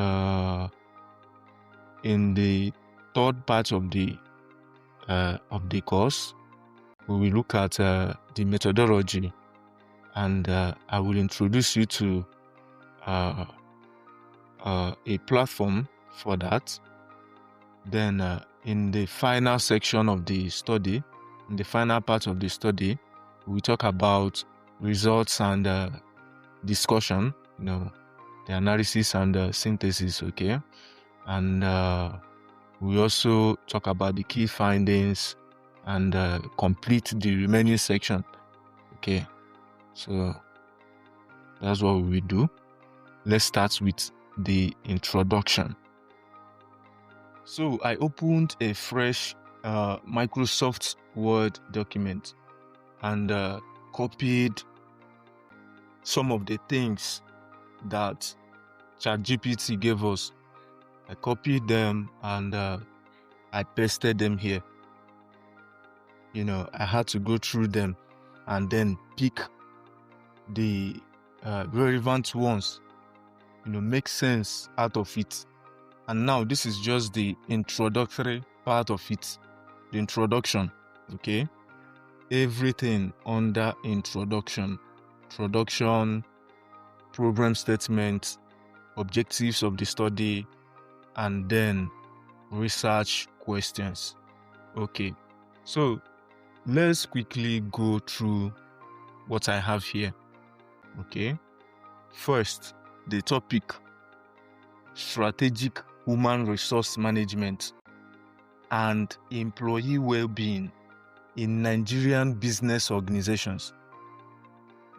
in the third part of the course, we will look at the methodology, and I will introduce you to a platform for that. Then in the final section of the study, in the final part of the study, we talk about results and discussion, the analysis and synthesis. Okay, and We also talk about the key findings and complete the remaining section. Okay, so that's what we will do. Let's start with the introduction. So I opened a fresh Microsoft Word document and copied some of the things that ChatGPT gave us. I copied them and I pasted them here. I had to go through them and then pick the relevant ones, make sense out of it. And now this is just the introductory part of it, the introduction, okay? Everything under introduction, program statement, objectives of the study, and then research questions. Okay, so let's quickly go through what I have here. Okay, first, the topic, strategic human resource management and employee well-being in Nigerian business organizations.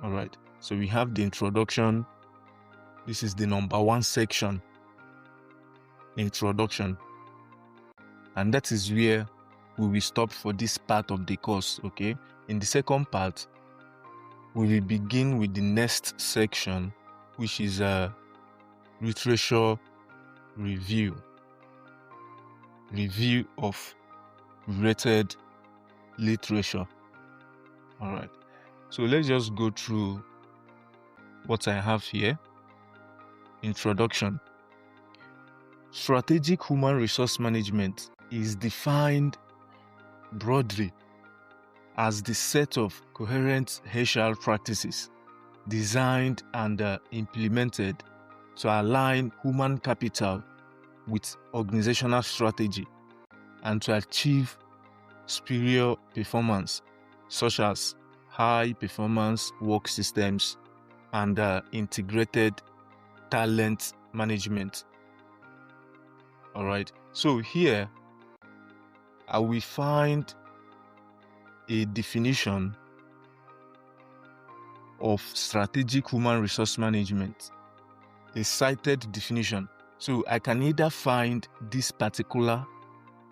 All right, so we have the introduction. This is the number 1 section, introduction. And that is where we will stop for this part of the course, okay? In the second part, we will begin with the next section, which is a literature review of related literature. All right, so let's just go through what I have here. Introduction. Strategic human resource management is defined broadly as the set of coherent HR practices designed and implemented to align human capital with organizational strategy and to achieve superior performance, such as high performance work systems and integrated talent management. All right, so here I will find a definition of strategic human resource management, a cited definition. So I can either find this particular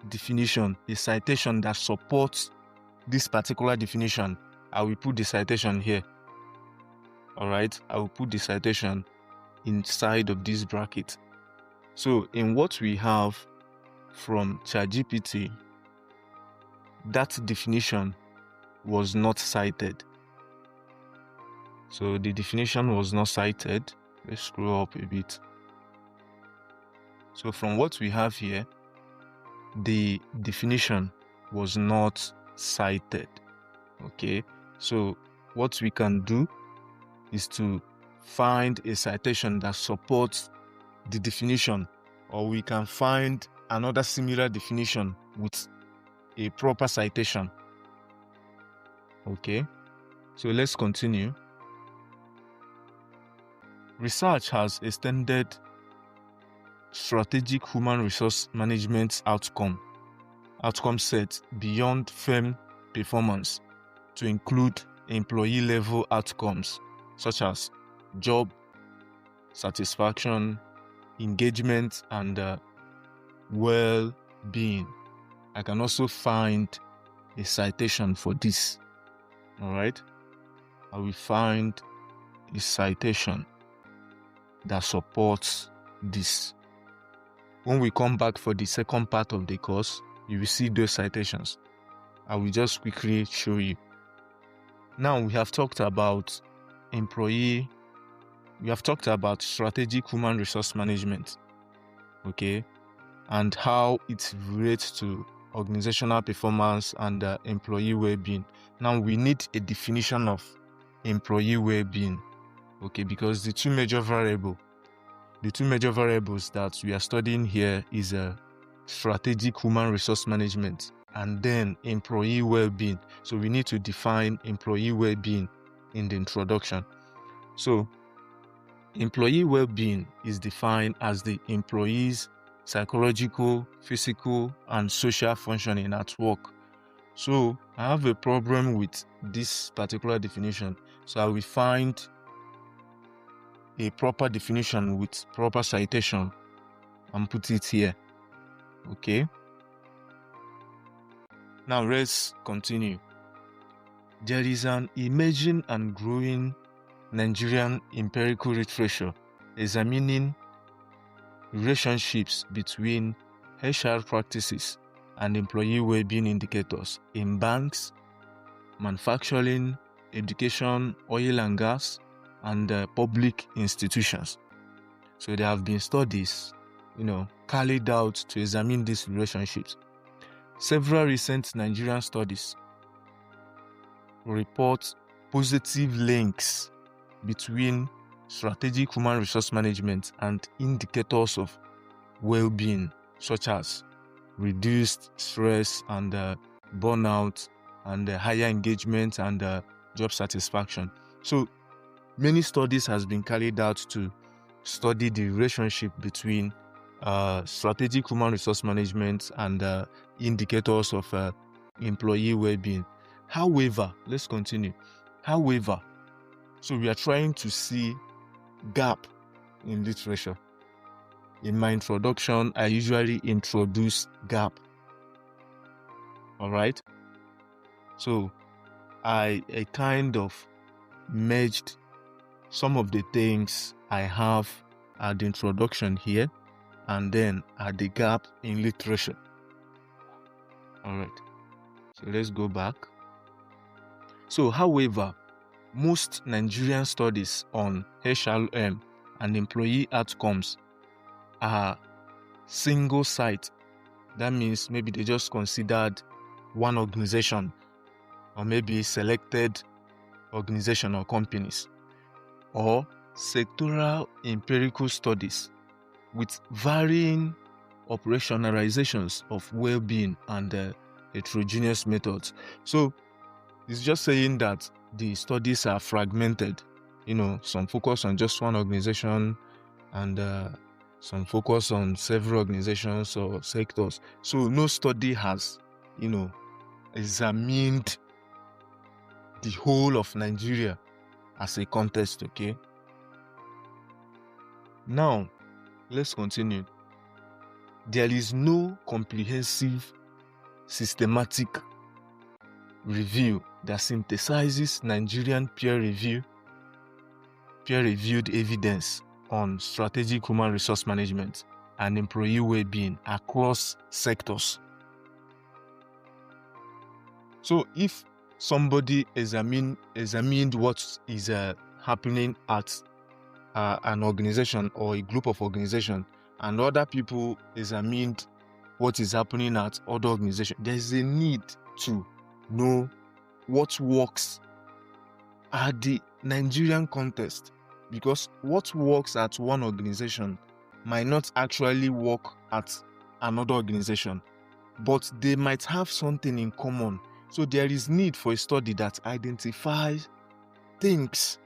definition, a citation that supports this particular definition. I will put the citation here. All right, I will put the citation inside of this bracket. So in what we have from ChatGPT, that definition was not cited. So the definition was not cited. Let's scroll up a bit. So from what we have here, the definition was not cited. Okay, so what we can do is to find a citation that supports the definition, or we can find another similar definition with a proper citation. Okay, so let's continue. Research has extended strategic human resource management outcome set beyond firm performance to include employee level outcomes such as job satisfaction, engagement, and well-being. I can also find a citation for this. All right, I will find a citation that supports this. When we come back for the second part of the course, you will see those citations. I will just quickly show you. Now we have talked about we have talked about strategic human resource management, okay, and how it relates to organizational performance and employee well-being. Now we need a definition of employee well-being, okay, because the two major variables that we are studying here is strategic human resource management and then employee well-being. So we need to define employee well-being in the introduction. So employee well-being is defined as the employee's psychological, physical, and social functioning at work. So I have a problem with this particular definition. So I will find a proper definition with proper citation and put it here. Okay. Now let's continue. There is an emerging and growing Nigerian empirical literature examining relationships between HR practices and employee well-being indicators in banks, manufacturing, education, oil and gas, and public institutions. So there have been studies, carried out to examine these relationships. Several recent Nigerian studies report positive links between strategic human resource management and indicators of well-being, such as reduced stress and burnout and higher engagement and job satisfaction. So many studies has been carried out to study the relationship between strategic human resource management and indicators of employee well-being. However, let's continue. However, so we are trying to see gap in literature. In my introduction, I usually introduce gap. All right. So I kind of merged some of the things I have at the introduction here and then at the gap in literature. All right. So let's go back. So, however, most Nigerian studies on HRM and employee outcomes are single site. That means maybe they just considered one organization or maybe selected organization or companies, or sectoral empirical studies with varying operationalizations of well-being and heterogeneous methods. So it's just saying that the studies are fragmented, some focus on just one organization and some focus on several organizations or sectors. So no study has, examined the whole of Nigeria as a context, okay? Now, let's continue. There is no comprehensive, systematic review that synthesizes Nigerian peer-reviewed evidence on strategic human resource management and employee well-being across sectors. So if somebody examined what is happening at an organization or a group of organizations, and other people examined what is happening at other organizations, there is a need to know what works at the Nigerian context, because what works at one organization might not actually work at another organization, but they might have something in common. So there is need for a study that identifies things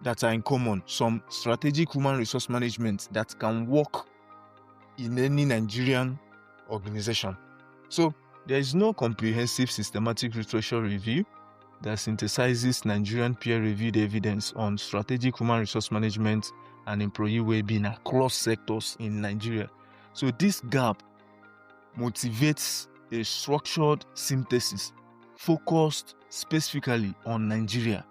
that are in common, some strategic human resource management that can work in any Nigerian organization. So there is no comprehensive systematic literature review that synthesizes Nigerian peer-reviewed evidence on strategic human resource management and employee well-being across sectors in Nigeria. So this gap motivates a structured synthesis focused specifically on Nigeria.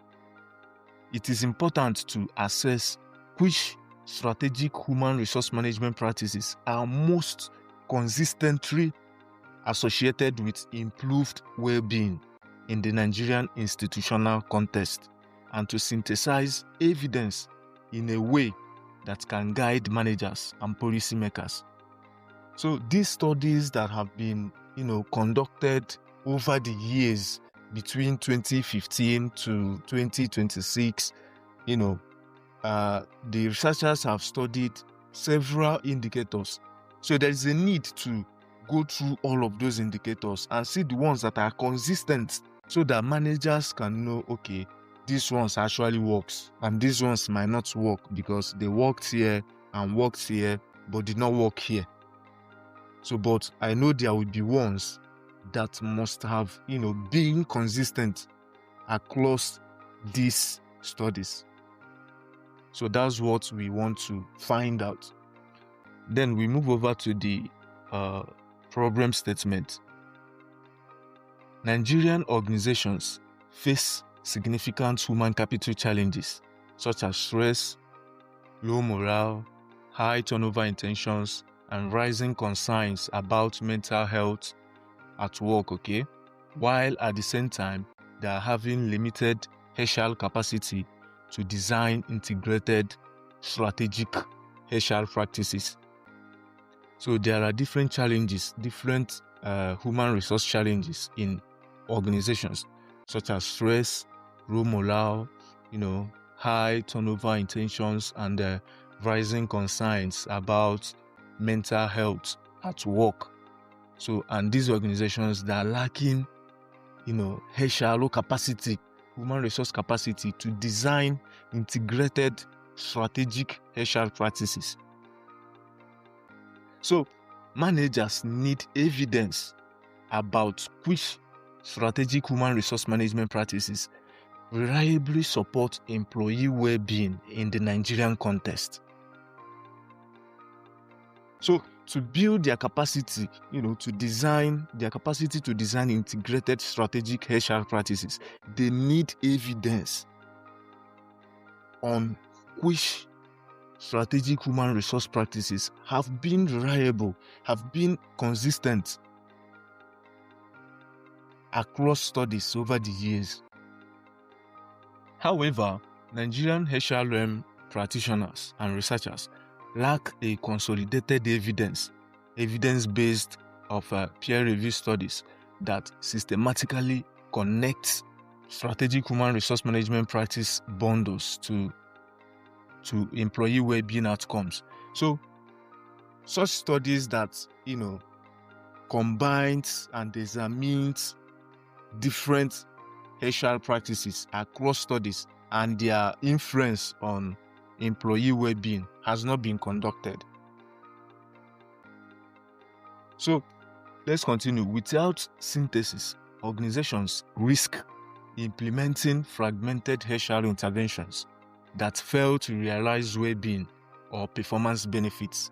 It is important to assess which strategic human resource management practices are most consistently associated with improved well-being in the Nigerian institutional context, and to synthesize evidence in a way that can guide managers and policymakers. So these studies that have been, conducted over the years between 2015 to 2026, the researchers have studied several indicators. So there is a need to go through all of those indicators and see the ones that are consistent, so that managers can know, okay, these ones actually works and these ones might not work because they worked here and worked here, but did not work here. So, but I know there will be ones that must have, been consistent across these studies. So that's what we want to find out. Then we move over to the problem statement. Nigerian organizations face significant human capital challenges such as stress, low morale, high turnover intentions, and rising concerns about mental health at work, okay? While at the same time, they are having limited HR capacity to design integrated strategic HR practices. So there are different challenges, different human resource challenges in organizations, such as stress, low morale, high turnover intentions, and rising concerns about mental health at work. So, and these organizations that are lacking, HR capacity, human resource capacity to design integrated strategic HR practices. So, managers need evidence about which strategic human resource management practices reliably support employee well-being in the Nigerian context. So, to build their capacity, to design integrated strategic HR practices, they need evidence on which strategic human resource practices have been reliable, have been consistent across studies over the years. However, Nigerian HRM practitioners and researchers lack a consolidated evidence-based of peer-reviewed studies that systematically connects strategic human resource management practice bundles to employee well-being outcomes. So, such studies that, combines and examines different HR practices across studies and their influence on employee well-being has not been conducted. So, let's continue. Without synthesis, organizations risk implementing fragmented HR interventions that fail to realize well-being or performance benefits.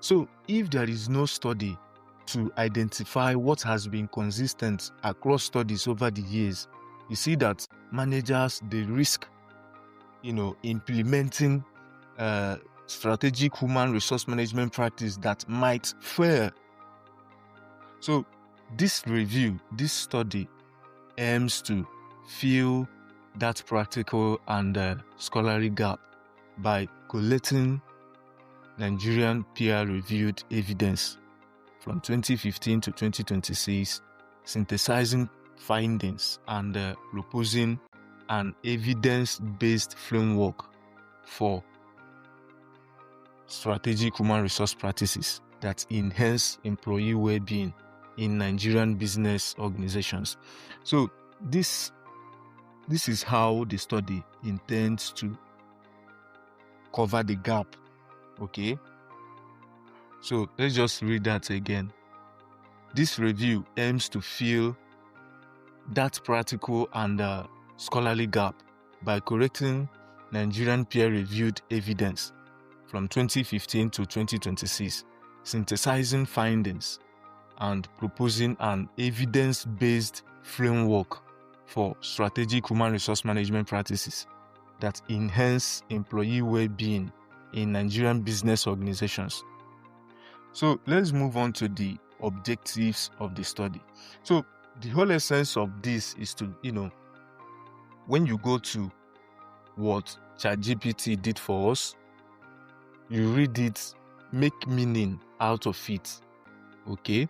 So, if there is no study to identify what has been consistent across studies over the years, you see that managers, they risk, implementing strategic human resource management practice that might fail. So, this study aims to fill that practical and scholarly gap by collecting Nigerian peer-reviewed evidence from 2015 to 2026, synthesizing findings and proposing an evidence-based framework for strategic human resource practices that enhance employee well-being in Nigerian business organizations. So this is how the study intends to cover the gap. Okay, so let's just read that again. This review aims to fill that practical and scholarly gap by correcting Nigerian peer-reviewed evidence from 2015 to 2026, synthesizing findings, and proposing an evidence-based framework for strategic human resource management practices that enhance employee well-being in Nigerian business organizations. So let's move on to the objectives of the study. So the whole essence of this is to, when you go to what ChatGPT did for us, you read it, make meaning out of it. Okay?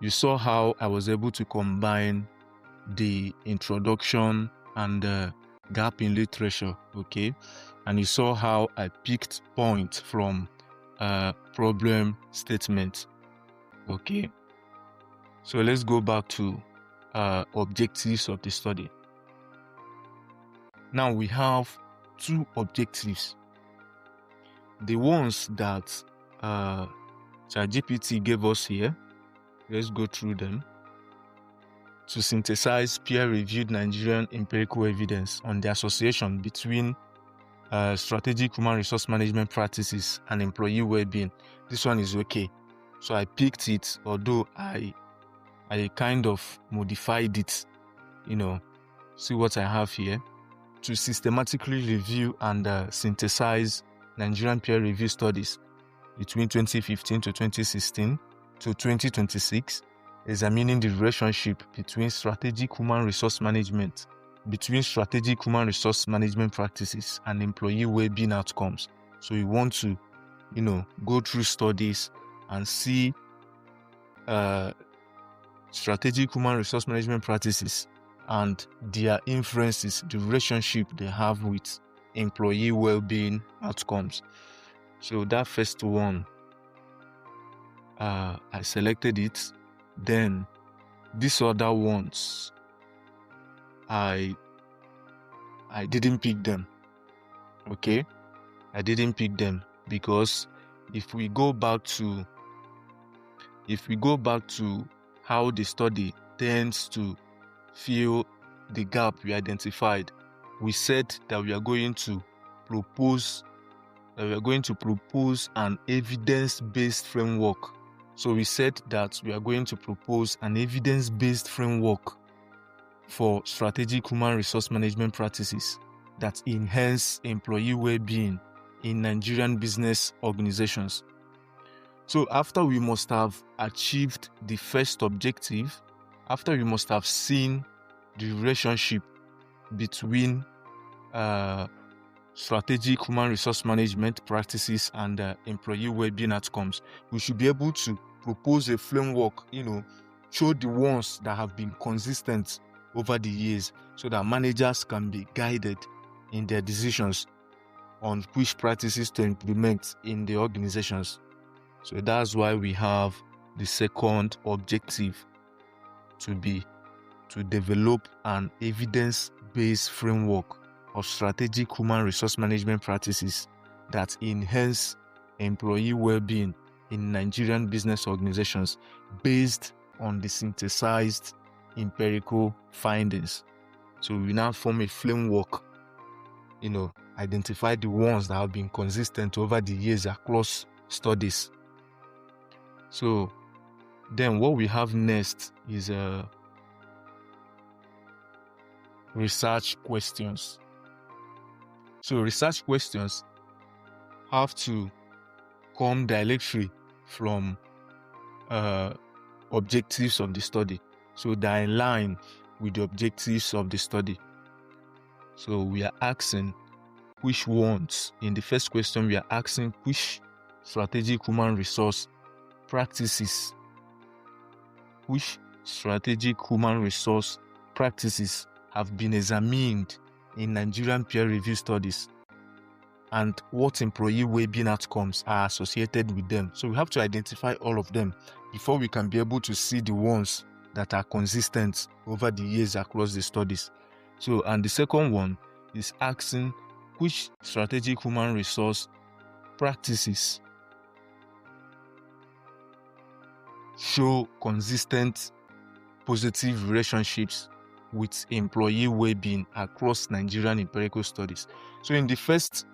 You saw how I was able to combine the introduction and the gap in literature, okay? And you saw how I picked points from problem statement, okay? So let's go back to objectives of the study. Now we have two objectives. The ones that ChatGPT gave us here. Let's go through them. To synthesize peer-reviewed Nigerian empirical evidence on the association between strategic human resource management practices and employee well-being. This one is okay. So I picked it, although I kind of modified it, see what I have here. To systematically review and synthesize Nigerian peer review studies between 2015 to 2016 to 2026, examining the relationship between strategic human resource management practices and employee well-being outcomes. So we want to, go through studies and see strategic human resource management practices and their influences, the relationship they have with employee well-being outcomes. So that first one, I selected it. Then these other ones, I didn't pick them. Okay, I didn't pick them because if we go back to how the study tends to fill the gap we identified, we said that we are going to propose an evidence-based framework. So we said that we are going to propose an evidence-based framework for strategic human resource management practices that enhance employee well-being in Nigerian business organizations. So after we must have achieved the first objective, after we must have seen the relationship between strategic human resource management practices and employee well-being outcomes, we should be able to propose a framework, show the ones that have been consistent over the years so that managers can be guided in their decisions on which practices to implement in the organizations. So that's why we have the second objective to develop an evidence-based framework of strategic human resource management practices that enhance employee well-being in Nigerian business organizations based on the synthesized empirical findings. So we now form a framework, identify the ones that have been consistent over the years across studies. So then what we have next is research questions. So research questions have to come directly from objectives of the study. So they are in line with the objectives of the study. So we are asking which ones. In the first question, we are asking which strategic human resource practices have been examined in Nigerian peer review studies and what employee well-being outcomes are associated with them. So we have to identify all of them before we can be able to see the ones that are consistent over the years across the studies. So, and the second one is asking which strategic human resource practices show consistent positive relationships with employee well-being across Nigerian empirical studies. So in the first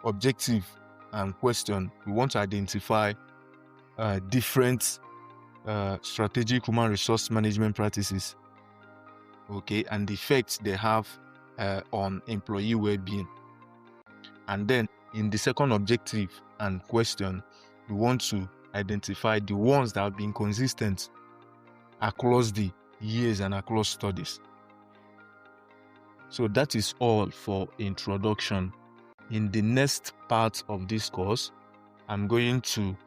objective and question, we want to identify different strategic human resource management practices, and the effects they have on employee well-being. And then in the second objective and question, we want to identify the ones that have been consistent across the years and across studies. So that is all for introduction. In the next part of this course, I'm going to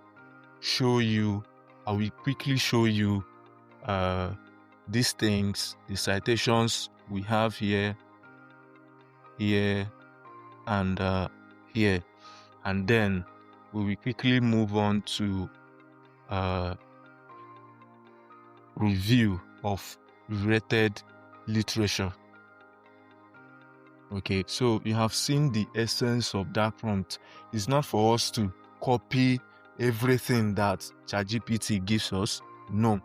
I will quickly show you these things, the citations we have here, and here. And then we will quickly move on to review of related literature. Okay, so you have seen the essence of that prompt. It's not for us to copy everything that ChatGPT gives us. No,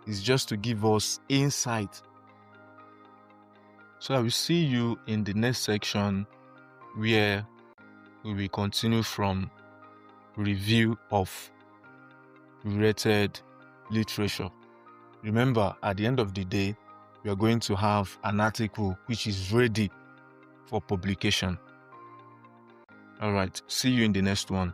it's just to give us insight. So I will see you in the next section, where we will continue from review of related literature. Remember, at the end of the day, we are going to have an article which is ready for publication. All right, see you in the next one.